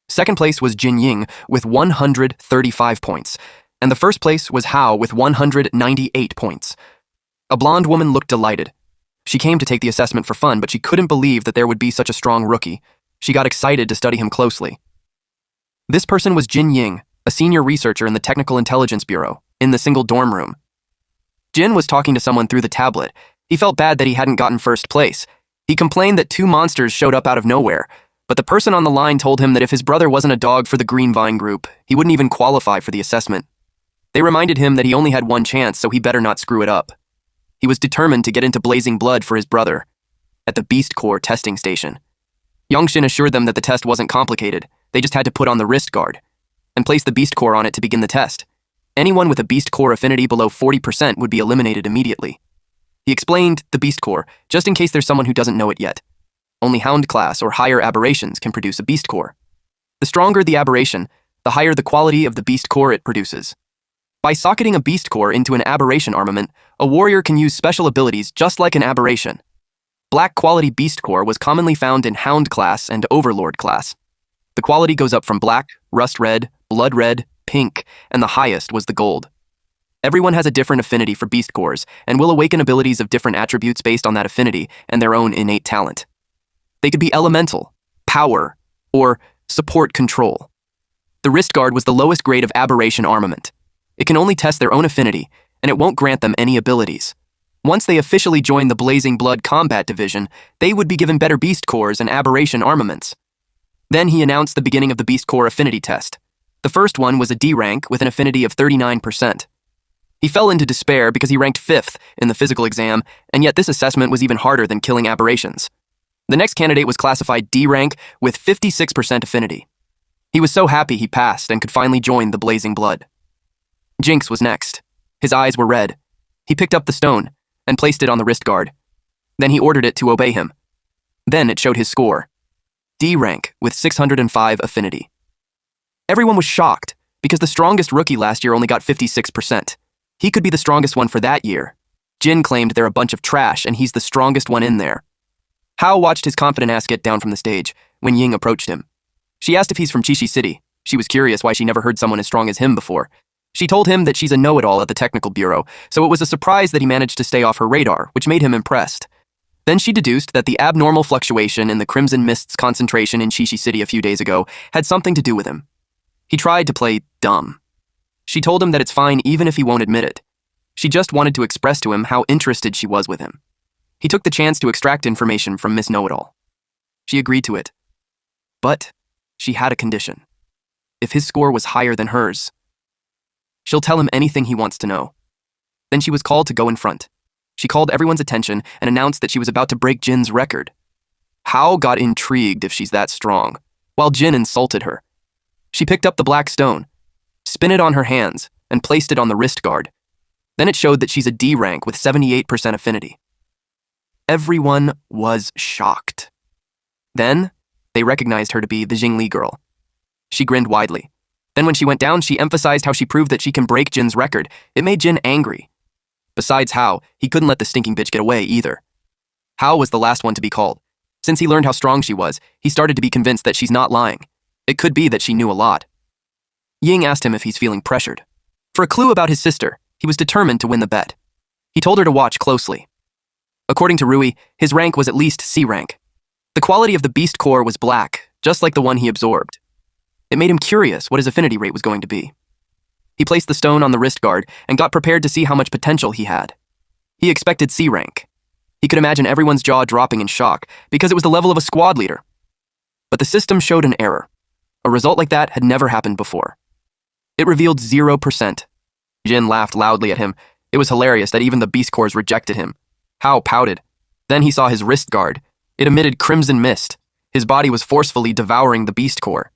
Second place was Jin Ying with 135 points, and the first place was Hao with 198 points. A blonde woman looked delighted. She came to take the assessment for fun, but she couldn't believe that there would be such a strong rookie. She got excited to study him closely. This person was Jin Ying, a senior researcher in the Technical Intelligence Bureau, in the single dorm room. Jin was talking to someone through the tablet. He felt bad that he hadn't gotten first place. He complained that 2 monsters showed up out of nowhere, but the person on the line told him that if his brother wasn't a dog for the Green Vine group, he wouldn't even qualify for the assessment. They reminded him that he only had one chance, so he better not screw it up. He was determined to get into blazing blood for his brother. At the Beast Core testing station, Yongshin assured them that the test wasn't complicated. They just had to put on the wrist guard and place the Beast Core on it to begin the test. Anyone with a Beast Core affinity below 40% would be eliminated immediately. He explained the Beast Core, just in case there's someone who doesn't know it yet. Only Hound class or higher aberrations can produce a Beast Core. The stronger the aberration, the higher the quality of the Beast Core it produces. By socketing a Beast Core into an aberration armament, a warrior can use special abilities just like an aberration. Black quality Beast Core was commonly found in Hound class and Overlord class. The quality goes up from black, rust red, blood red, pink, and the highest was the gold. Everyone has a different affinity for Beast Cores and will awaken abilities of different attributes based on that affinity and their own innate talent. They could be elemental, power, or support control. The wrist guard was the lowest grade of aberration armament. It can only test their own affinity, and it won't grant them any abilities. Once they officially join the Blazing Blood Combat Division, they would be given better Beast Cores and aberration armaments. Then he announced the beginning of the Beast Core affinity test. The first one was a D rank with an affinity of 39%. He fell into despair because he ranked 5th in the physical exam, and yet this assessment was even harder than killing aberrations. The next candidate was classified D rank with 56% affinity. He was so happy he passed and could finally join the Blazing Blood. Jinx was next. His eyes were red. He picked up the stone and placed it on the wrist guard. Then he ordered it to obey him. Then it showed his score. D rank with 605 affinity. Everyone was shocked because the strongest rookie last year only got 56%. He could be the strongest one for that year. Jin claimed they're a bunch of trash and he's the strongest one in there. Hao watched his confident ass get down from the stage when Ying approached him. She asked if he's from Chishi City. She was curious why she never heard someone as strong as him before. She told him that she's a know-it-all at the technical bureau, so it was a surprise that he managed to stay off her radar, which made him impressed. Then she deduced that the abnormal fluctuation in the Crimson Mist's concentration in Chishi City a few days ago had something to do with him. He tried to play dumb. She told him that it's fine even if he won't admit it. She just wanted to express to him how interested she was with him. He took the chance to extract information from Miss Know-It-All. She agreed to it. But she had a condition. If his score was higher than hers, she'll tell him anything he wants to know. Then she was called to go in front. She called everyone's attention and announced that she was about to break Jin's record. Hao got intrigued if she's that strong, while Jin insulted her. She picked up the black stone, spun it on her hands, and placed it on the wrist guard. Then it showed that she's a D rank with 78% affinity. Everyone was shocked. Then, they recognized her to be the Jingli girl. She grinned widely. Then when she went down, she emphasized how she proved that she can break Jin's record. It made Jin angry. Besides Hao, he couldn't let the stinking bitch get away either. Hao was the last one to be called. Since he learned how strong she was, he started to be convinced that she's not lying. It could be that she knew a lot. Ying asked him if he's feeling pressured. For a clue about his sister, he was determined to win the bet. He told her to watch closely. According to Rui, his rank was at least C rank. The quality of the Beast Core was black, just like the one he absorbed. It made him curious what his affinity rate was going to be. He placed the stone on the wrist guard and got prepared to see how much potential he had. He expected C rank. He could imagine everyone's jaw dropping in shock because it was the level of a squad leader. But the system showed an error. A result like that had never happened before. It revealed 0%. Jin laughed loudly at him. It was hilarious that even the Beast Cores rejected him. Hao pouted. Then he saw his wrist guard. It emitted crimson mist. His body was forcefully devouring the Beast Core.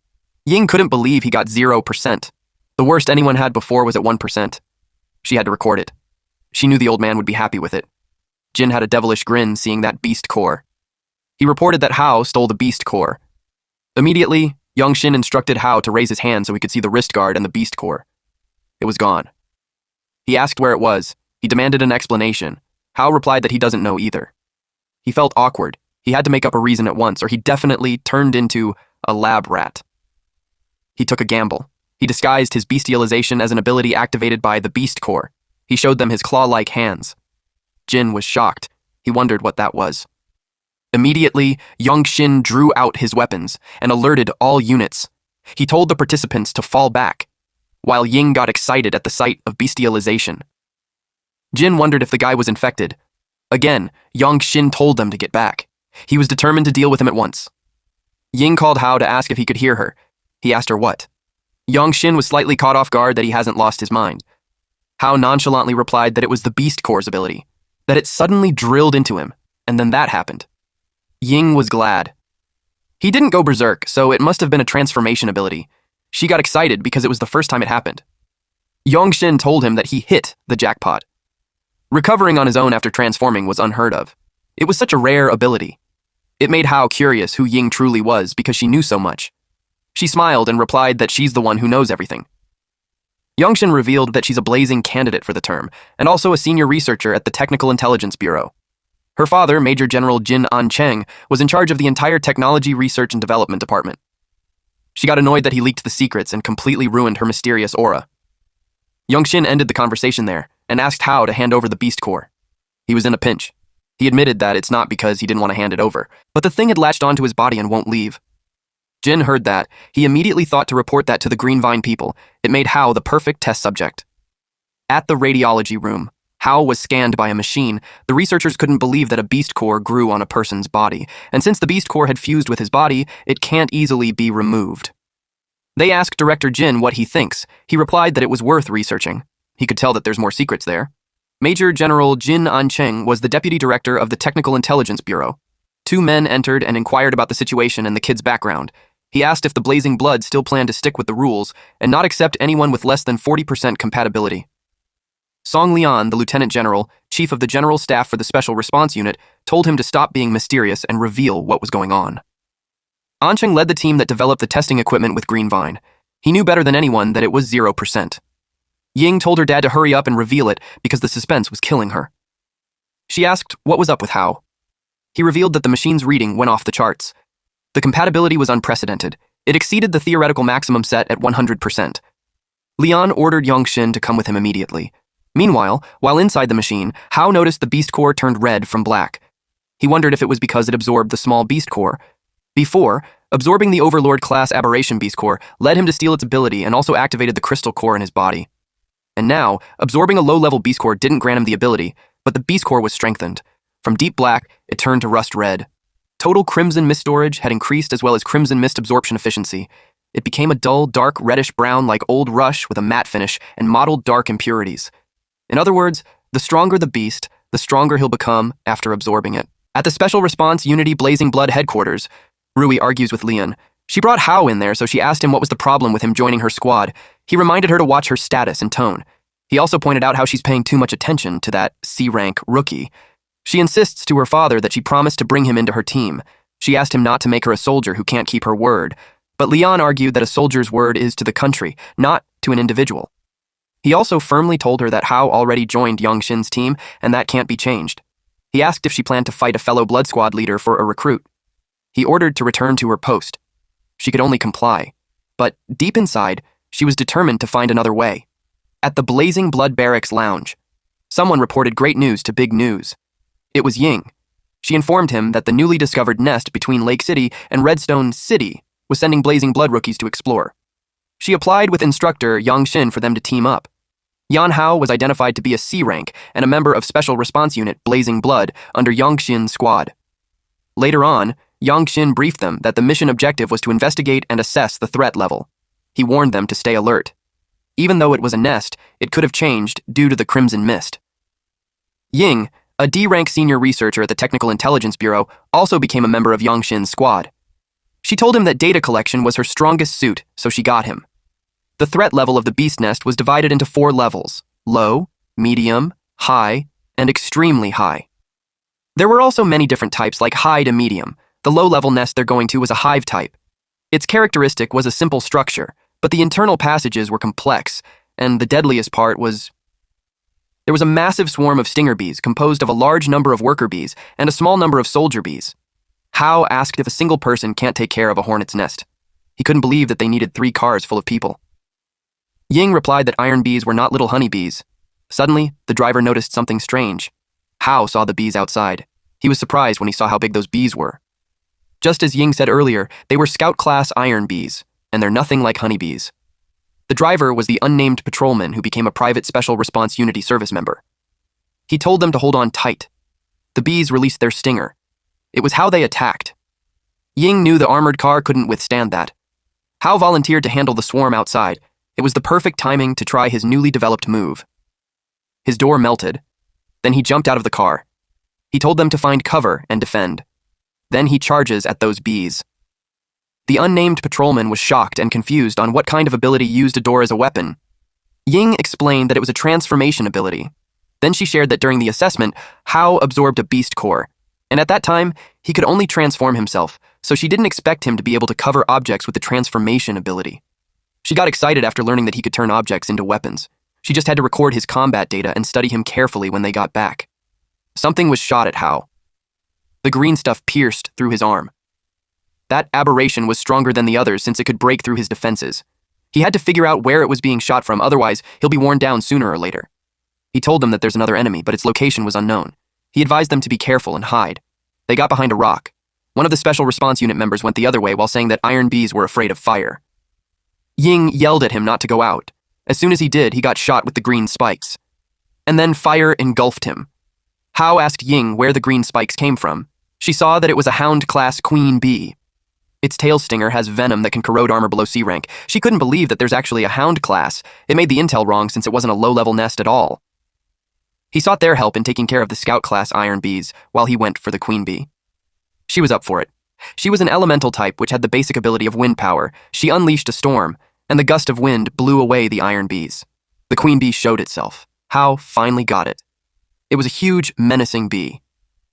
Ying couldn't believe he got 0%. The worst anyone had before was at 1%. She had to record it. She knew the old man would be happy with it. Jin had a devilish grin seeing that Beast Core. He reported that Hao stole the Beast Core. Immediately, Yongshin instructed Hao to raise his hand so he could see the wrist guard and the Beast Core. It was gone. He asked where it was. He demanded an explanation. Hao replied that he doesn't know either. He felt awkward. He had to make up a reason at once, or he definitely turned into a lab rat. He took a gamble. He disguised his bestialization as an ability activated by the Beast Core. He showed them his claw-like hands. Jin was shocked. He wondered what that was. Immediately, Yongshin drew out his weapons and alerted all units. He told the participants to fall back, while Ying got excited at the sight of bestialization. Jin wondered if the guy was infected. Again, Yongshin told them to get back. He was determined to deal with him at once. Ying called Hao to ask if he could hear her. He asked her what. Yongshin was slightly caught off guard that he hasn't lost his mind. Hao nonchalantly replied that it was the Beast Core's ability, that it suddenly drilled into him, and then that happened. Ying was glad. He didn't go berserk, so it must have been a transformation ability. She got excited because it was the first time it happened. Yongxin told him that he hit the jackpot. Recovering on his own after transforming was unheard of. It was such a rare ability. It made Hao curious who Ying truly was because she knew so much. She smiled and replied that she's the one who knows everything. Yongxin revealed that she's a blazing candidate for the term, and also a senior researcher at the Technical Intelligence Bureau. Her father, Major General Jin Ancheng, was in charge of the entire Technology Research and Development Department. She got annoyed that he leaked the secrets and completely ruined her mysterious aura. Yongxin ended the conversation there and asked Hao to hand over the Beast Core. He was in a pinch. He admitted that it's not because he didn't want to hand it over, but the thing had latched onto his body and won't leave. Jin heard that. He immediately thought to report that to the Green Vine people. It made Hao the perfect test subject. At the radiology room, Hao was scanned by a machine. The researchers couldn't believe that a Beast Core grew on a person's body, and since the Beast Core had fused with his body, it can't easily be removed. They asked Director Jin what he thinks. He replied that it was worth researching. He could tell that there's more secrets there. Major General Jin Ancheng was the deputy director of the Technical Intelligence Bureau. Two men entered and inquired about the situation and the kid's background. He asked if the Blazing Blood still planned to stick with the rules and not accept anyone with less than 40% compatibility. Song Lian, the lieutenant general, chief of the general staff for the Special Response Unit, told him to stop being mysterious and reveal what was going on. Ancheng led the team that developed the testing equipment with Green Vine. He knew better than anyone that it was 0%. Ying told her dad to hurry up and reveal it because the suspense was killing her. She asked what was up with Hao. He revealed that the machine's reading went off the charts. The compatibility was unprecedented. It exceeded the theoretical maximum set at 100%. Lian ordered Yongxin to come with him immediately. Meanwhile, while inside the machine, Hao noticed the Beast Core turned red from black. He wondered if it was because it absorbed the small Beast Core. Before, absorbing the Overlord-class Aberration Beast Core led him to steal its ability and also activated the Crystal Core in his body. And now, absorbing a low-level Beast Core didn't grant him the ability, but the Beast Core was strengthened. From deep black, it turned to rust red. Total Crimson Mist storage had increased as well as Crimson Mist absorption efficiency. It became a dull, dark, reddish-brown like Old Rush with a matte finish and mottled dark impurities. In other words, the stronger the beast, the stronger he'll become after absorbing it. At the Special Response Unity Blazing Blood headquarters, Rui argues with Lian. She brought Hao in there, so she asked him what was the problem with him joining her squad. He reminded her to watch her status and tone. He also pointed out how she's paying too much attention to that C-rank rookie. She insists to her father that she promised to bring him into her team. She asked him not to make her a soldier who can't keep her word. But Lian argued that a soldier's word is to the country, not to an individual. He also firmly told her that Hao already joined Yongxin's team, and that can't be changed. He asked if she planned to fight a fellow Blood Squad leader for a recruit. He ordered to return to her post. She could only comply. But deep inside, she was determined to find another way. At the Blazing Blood Barracks lounge, someone reported great news to Big News. It was Ying. She informed him that the newly discovered nest between Lake City and Redstone City was sending Blazing Blood rookies to explore. She applied with instructor Yongxin for them to team up. Yan Hao was identified to be a C rank and a member of Special Response Unit Blazing Blood under Yongxin's squad. Later on, Yongxin briefed them that the mission objective was to investigate and assess the threat level. He warned them to stay alert. Even though it was a nest, it could have changed due to the Crimson Mist. Ying, a D-rank senior researcher at the Technical Intelligence Bureau, also became a member of Yongxin's squad. She told him that data collection was her strongest suit, so she got him. The threat level of the beast nest was divided into 4 levels: low, medium, high, and extremely high. There were also many different types like high to medium. The low-level nest they're going to was a hive type. Its characteristic was a simple structure, but the internal passages were complex, and the deadliest part was... There was a massive swarm of stinger bees composed of a large number of worker bees and a small number of soldier bees. Hao asked if a single person can't take care of a hornet's nest. He couldn't believe that they needed 3 cars full of people. Ying replied that iron bees were not little honeybees. Suddenly, the driver noticed something strange. Hao saw the bees outside. He was surprised when he saw how big those bees were. Just as Ying said earlier, they were Scout-class iron bees, and they're nothing like honeybees. The driver was the unnamed patrolman who became a private Special Response Unity service member. He told them to hold on tight. The bees released their stinger. It was how they attacked. Ying knew the armored car couldn't withstand that. Hao volunteered to handle the swarm outside. It was the perfect timing to try his newly developed move. His door melted. Then he jumped out of the car. He told them to find cover and defend. Then he charges at those bees. The unnamed patrolman was shocked and confused on what kind of ability used a door as a weapon. Ying explained that it was a transformation ability. Then she shared that during the assessment, Hao absorbed a beast core, and at that time, he could only transform himself, so she didn't expect him to be able to cover objects with the transformation ability. She got excited after learning that he could turn objects into weapons. She just had to record his combat data and study him carefully when they got back. Something was shot at Hao. The green stuff pierced through his arm. That aberration was stronger than the others since it could break through his defenses. He had to figure out where it was being shot from, otherwise he'll be worn down sooner or later. He told them that there's another enemy, but its location was unknown. He advised them to be careful and hide. They got behind a rock. One of the special response unit members went the other way while saying that iron bees were afraid of fire. Ying yelled at him not to go out. As soon as he did, he got shot with the green spikes. And then fire engulfed him. Hao asked Ying where the green spikes came from. She saw that it was a hound-class queen bee. Its tail stinger has venom that can corrode armor below C rank. She couldn't believe that there's actually a hound class. It made the intel wrong since it wasn't a low-level nest at all. He sought their help in taking care of the scout-class iron bees while he went for the queen bee. She was up for it. She was an elemental type which had the basic ability of wind power. She unleashed a storm, and the gust of wind blew away the iron bees. The queen bee showed itself. Hao finally got it. It was a huge, menacing bee.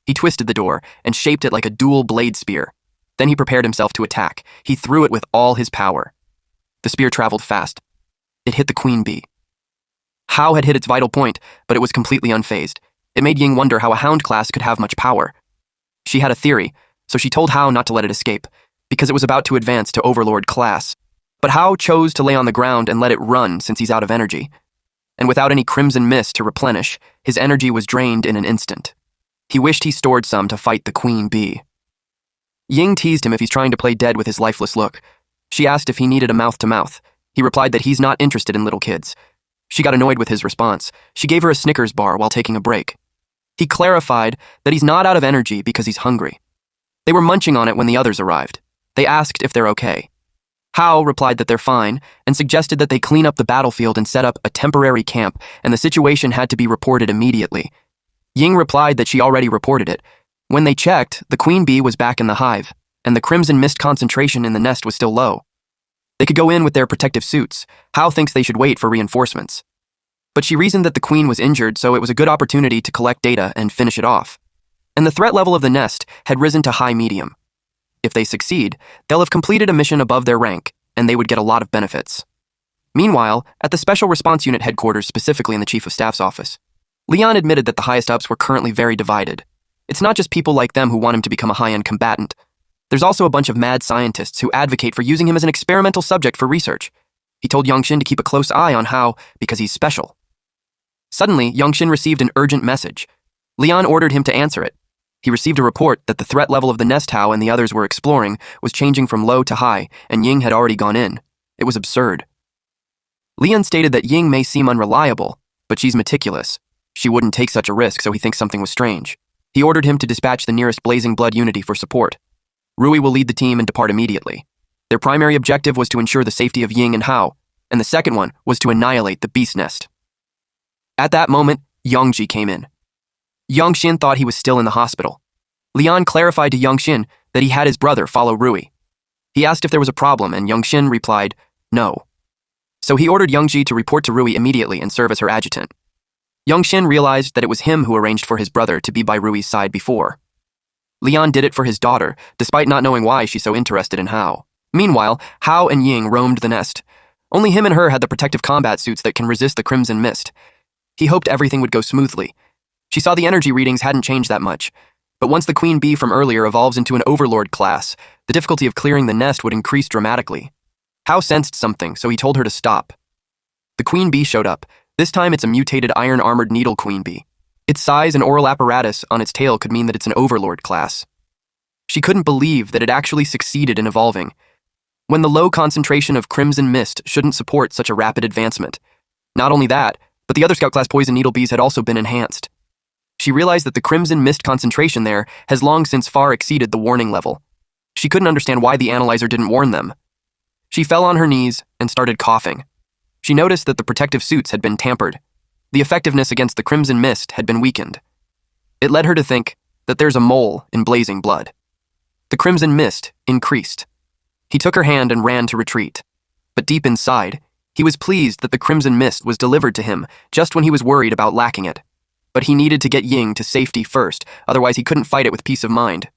He twisted the door and shaped it like a dual blade spear. Then he prepared himself to attack. He threw it with all his power. The spear traveled fast. It hit the queen bee. Hao had hit its vital point, but it was completely unfazed. It made Ying wonder how a hound class could have much power. She had a theory, so she told Hao not to let it escape, because it was about to advance to Overlord class. But Hao chose to lay on the ground and let it run since he's out of energy. And without any crimson mist to replenish, his energy was drained in an instant. He wished he stored some to fight the queen bee. Ying teased him if he's trying to play dead with his lifeless look. She asked if he needed a mouth-to-mouth. He replied that he's not interested in little kids. She got annoyed with his response. She gave her a Snickers bar while taking a break. He clarified that he's not out of energy because he's hungry. They were munching on it when the others arrived. They asked if they're okay. Hao replied that they're fine and suggested that they clean up the battlefield and set up a temporary camp, and the situation had to be reported immediately. Ying replied that she already reported it. When they checked, the queen bee was back in the hive, and the crimson mist concentration in the nest was still low. They could go in with their protective suits. Hao thinks they should wait for reinforcements. But she reasoned that the queen was injured, so it was a good opportunity to collect data and finish it off. And the threat level of the nest had risen to high-medium. If they succeed, they'll have completed a mission above their rank, and they would get a lot of benefits. Meanwhile, at the Special Response Unit headquarters, specifically in the Chief of Staff's office, Leon admitted that the highest-ups were currently very divided. It's not just people like them who want him to become a high-end combatant. There's also a bunch of mad scientists who advocate for using him as an experimental subject for research. He told Yongxin to keep a close eye on Hao because he's special. Suddenly, Yongxin received an urgent message. Leon ordered him to answer it. He received a report that the threat level of the nest Hao and the others were exploring was changing from low to high, and Ying had already gone in. It was absurd. Leon stated that Ying may seem unreliable, but she's meticulous. She wouldn't take such a risk, so he thinks something was strange. He ordered him to dispatch the nearest Blazing Blood unity for support. Rui will lead the team and depart immediately. Their primary objective was to ensure the safety of Ying and Hao, and the second one was to annihilate the beast nest. At that moment, Yongji came in. Yongxin thought he was still in the hospital. Leon clarified to Yongxin that he had his brother follow Rui. He asked if there was a problem, and Yongxin replied, no. So he ordered Yongji to report to Rui immediately and serve as her adjutant. Yongxin realized that it was him who arranged for his brother to be by Rui's side before. Leon did it for his daughter, despite not knowing why she's so interested in Hao. Meanwhile, Hao and Ying roamed the nest. Only him and her had the protective combat suits that can resist the crimson mist. He hoped everything would go smoothly. She saw the energy readings hadn't changed that much, but once the queen bee from earlier evolves into an overlord class, the difficulty of clearing the nest would increase dramatically. Hao sensed something, so he told her to stop. The queen bee showed up. This time it's a mutated iron-armored needle queen bee. Its size and oral apparatus on its tail could mean that it's an overlord class. She couldn't believe that it actually succeeded in evolving, when the low concentration of crimson mist shouldn't support such a rapid advancement. Not only that, but the other scout class poison needle bees had also been enhanced. She realized that the crimson mist concentration there has long since far exceeded the warning level. She couldn't understand why the analyzer didn't warn them. She fell on her knees and started coughing. She noticed that the protective suits had been tampered. The effectiveness against the crimson mist had been weakened. It led her to think that there's a mole in blazing blood. The crimson mist increased. He took her hand and ran to retreat. But deep inside, he was pleased that the crimson mist was delivered to him just when he was worried about lacking it. But he needed to get Ying to safety first, otherwise he couldn't fight it with peace of mind.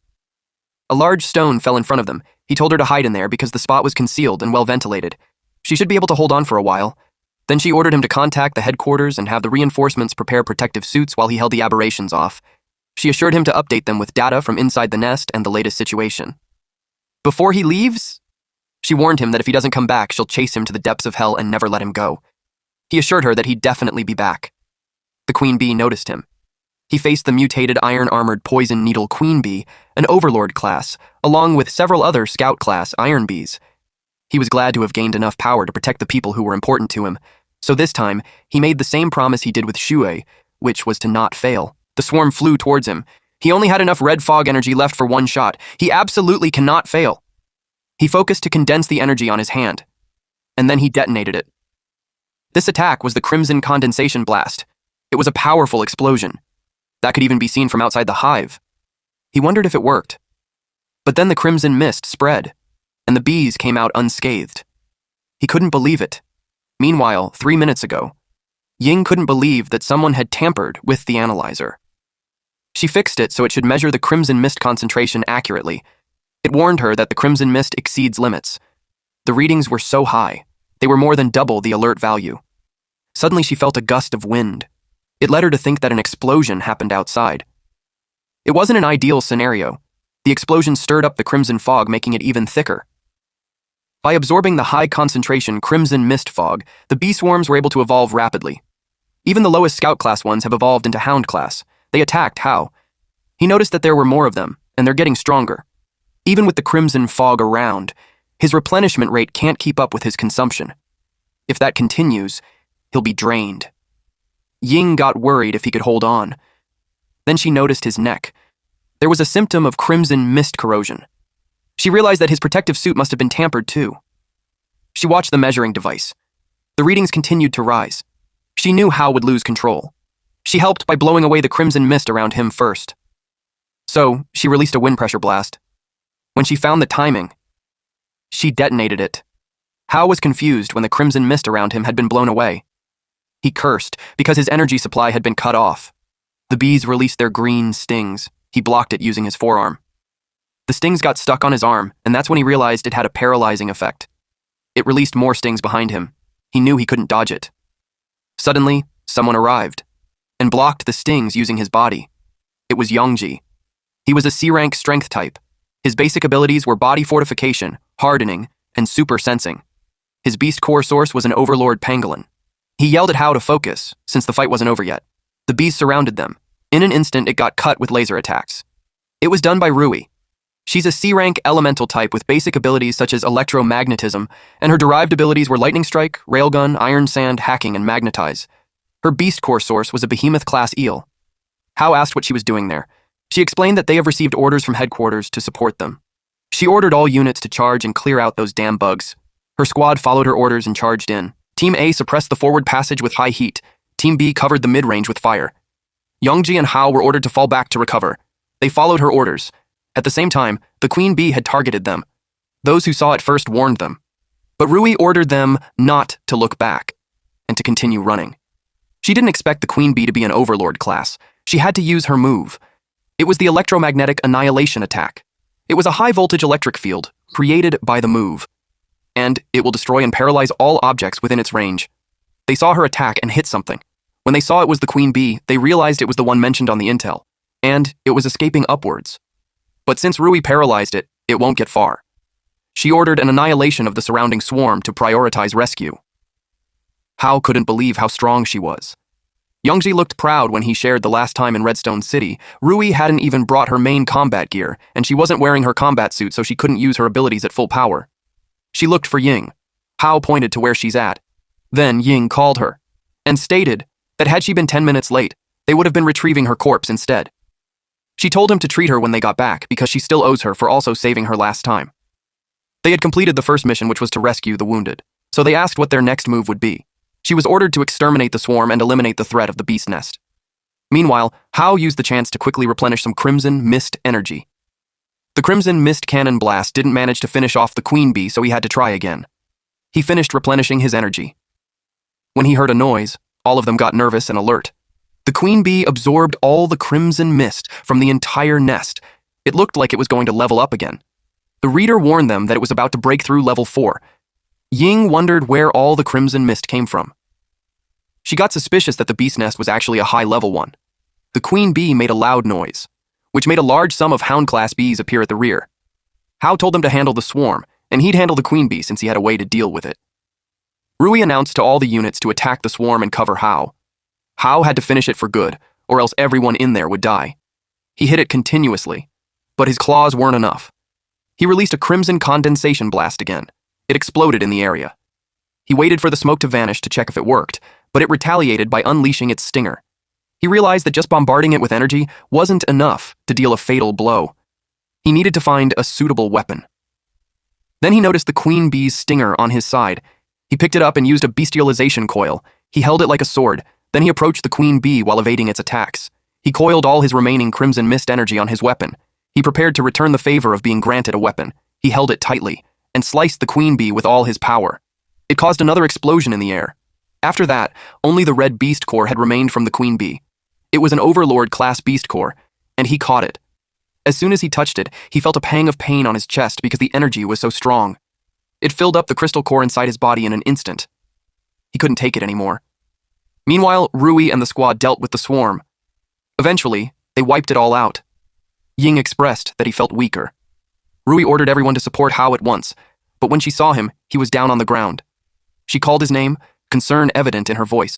A large stone fell in front of them. He told her to hide in there because the spot was concealed and well ventilated. She should be able to hold on for a while. Then she ordered him to contact the headquarters and have the reinforcements prepare protective suits while he held the aberrations off. She assured him to update them with data from inside the nest and the latest situation. Before he leaves, she warned him that if he doesn't come back, she'll chase him to the depths of hell and never let him go. He assured her that he'd definitely be back. The queen bee noticed him. He faced the mutated iron-armored poison needle queen bee, an overlord class, along with several other scout class iron bees. He was glad to have gained enough power to protect the people who were important to him, so this time he made the same promise he did with Shui, which was to not fail. The swarm flew towards him. He only had enough red fog energy left for one shot. He absolutely cannot fail. He focused to condense the energy on his hand, and then he detonated it. This attack was the Crimson Condensation Blast. It was a powerful explosion. That could even be seen from outside the hive. He wondered if it worked. But then the crimson mist spread, and the bees came out unscathed. He couldn't believe it. Meanwhile, 3 minutes ago, Ying couldn't believe that someone had tampered with the analyzer. She fixed it so it should measure the crimson mist concentration accurately. It warned her that the crimson mist exceeds limits. The readings were so high, they were more than double the alert value. Suddenly she felt a gust of wind. It led her to think that an explosion happened outside. It wasn't an ideal scenario. The explosion stirred up the crimson fog, making it even thicker. By absorbing the high-concentration crimson mist fog, the bee swarms were able to evolve rapidly. Even the lowest scout class ones have evolved into hound class. They attacked Hao. He noticed that there were more of them, and they're getting stronger. Even with the crimson fog around, his replenishment rate can't keep up with his consumption. If that continues, he'll be drained. Ying got worried if he could hold on. Then she noticed his neck. There was a symptom of crimson mist corrosion. She realized that his protective suit must have been tampered too. She watched the measuring device. The readings continued to rise. She knew Hao would lose control. She helped by blowing away the crimson mist around him first. So, she released a wind pressure blast. When she found the timing, she detonated it. Hao was confused when the crimson mist around him had been blown away. He cursed because his energy supply had been cut off. The bees released their green stings. He blocked it using his forearm. The stings got stuck on his arm, and that's when he realized it had a paralyzing effect. It released more stings behind him. He knew he couldn't dodge it. Suddenly, someone arrived and blocked the stings using his body. It was Yongji. He was a C-rank strength type. His basic abilities were body fortification, hardening, and super sensing. His beast core source was an overlord pangolin. He yelled at Hao to focus, since the fight wasn't over yet. The bees surrounded them. In an instant, it got cut with laser attacks. It was done by Rui. She's a C-rank elemental type with basic abilities such as electromagnetism, and her derived abilities were lightning strike, railgun, iron sand, hacking, and magnetize. Her beast core source was a behemoth-class eel. Hao asked what she was doing there. She explained that they have received orders from headquarters to support them. She ordered all units to charge and clear out those damn bugs. Her squad followed her orders and charged in. Team A suppressed the forward passage with high heat. Team B covered the mid-range with fire. Yongji and Hao were ordered to fall back to recover. They followed her orders. At the same time, the queen bee had targeted them. Those who saw it first warned them. But Rui ordered them not to look back and to continue running. She didn't expect the queen bee to be an overlord class. She had to use her move. It was the electromagnetic annihilation attack. It was a high-voltage electric field created by the move, and it will destroy and paralyze all objects within its range. They saw her attack and hit something. When they saw it was the queen bee, they realized it was the one mentioned on the intel, and it was escaping upwards. But since Rui paralyzed it, it won't get far. She ordered an annihilation of the surrounding swarm to prioritize rescue. Hao couldn't believe how strong she was. Yongji looked proud when he shared the last time in Redstone City. Rui hadn't even brought her main combat gear, and she wasn't wearing her combat suit, so she couldn't use her abilities at full power. She looked for Ying. Hao pointed to where she's at. Then Ying called her, and stated that had she been 10 minutes late, they would have been retrieving her corpse instead. She told him to treat her when they got back, because she still owes her for also saving her last time. They had completed the first mission, which was to rescue the wounded, so they asked what their next move would be. She was ordered to exterminate the swarm and eliminate the threat of the beast nest. Meanwhile, Hao used the chance to quickly replenish some Crimson Mist energy. The Crimson Mist cannon blast didn't manage to finish off the queen bee, so he had to try again. He finished replenishing his energy. When he heard a noise, all of them got nervous and alert. The queen bee absorbed all the Crimson Mist from the entire nest. It looked like it was going to level up again. The reader warned them that it was about to break through level 4. Ying wondered where all the Crimson Mist came from. She got suspicious that the beast nest was actually a high-level one. The queen bee made a loud noise, which made a large sum of hound-class bees appear at the rear. Hao told them to handle the swarm, and he'd handle the queen bee since he had a way to deal with it. Rui announced to all the units to attack the swarm and cover Hao. Hao had to finish it for good, or else everyone in there would die. He hit it continuously, but his claws weren't enough. He released a crimson condensation blast again. It exploded in the area. He waited for the smoke to vanish to check if it worked, but it retaliated by unleashing its stinger. He realized that just bombarding it with energy wasn't enough to deal a fatal blow. He needed to find a suitable weapon. Then he noticed the queen bee's stinger on his side. He picked it up and used a bestialization coil. He held it like a sword. Then he approached the queen bee while evading its attacks. He coiled all his remaining Crimson Mist energy on his weapon. He prepared to return the favor of being granted a weapon. He held it tightly and sliced the queen bee with all his power. It caused another explosion in the air. After that, only the red beast core had remained from the queen bee. It was an Overlord-class beast core, and he caught it. As soon as he touched it, he felt a pang of pain on his chest because the energy was so strong. It filled up the crystal core inside his body in an instant. He couldn't take it anymore. Meanwhile, Rui and the squad dealt with the swarm. Eventually, they wiped it all out. Ying expressed that he felt weaker. Rui ordered everyone to support Hao at once, but when she saw him, he was down on the ground. She called his name, concern evident in her voice.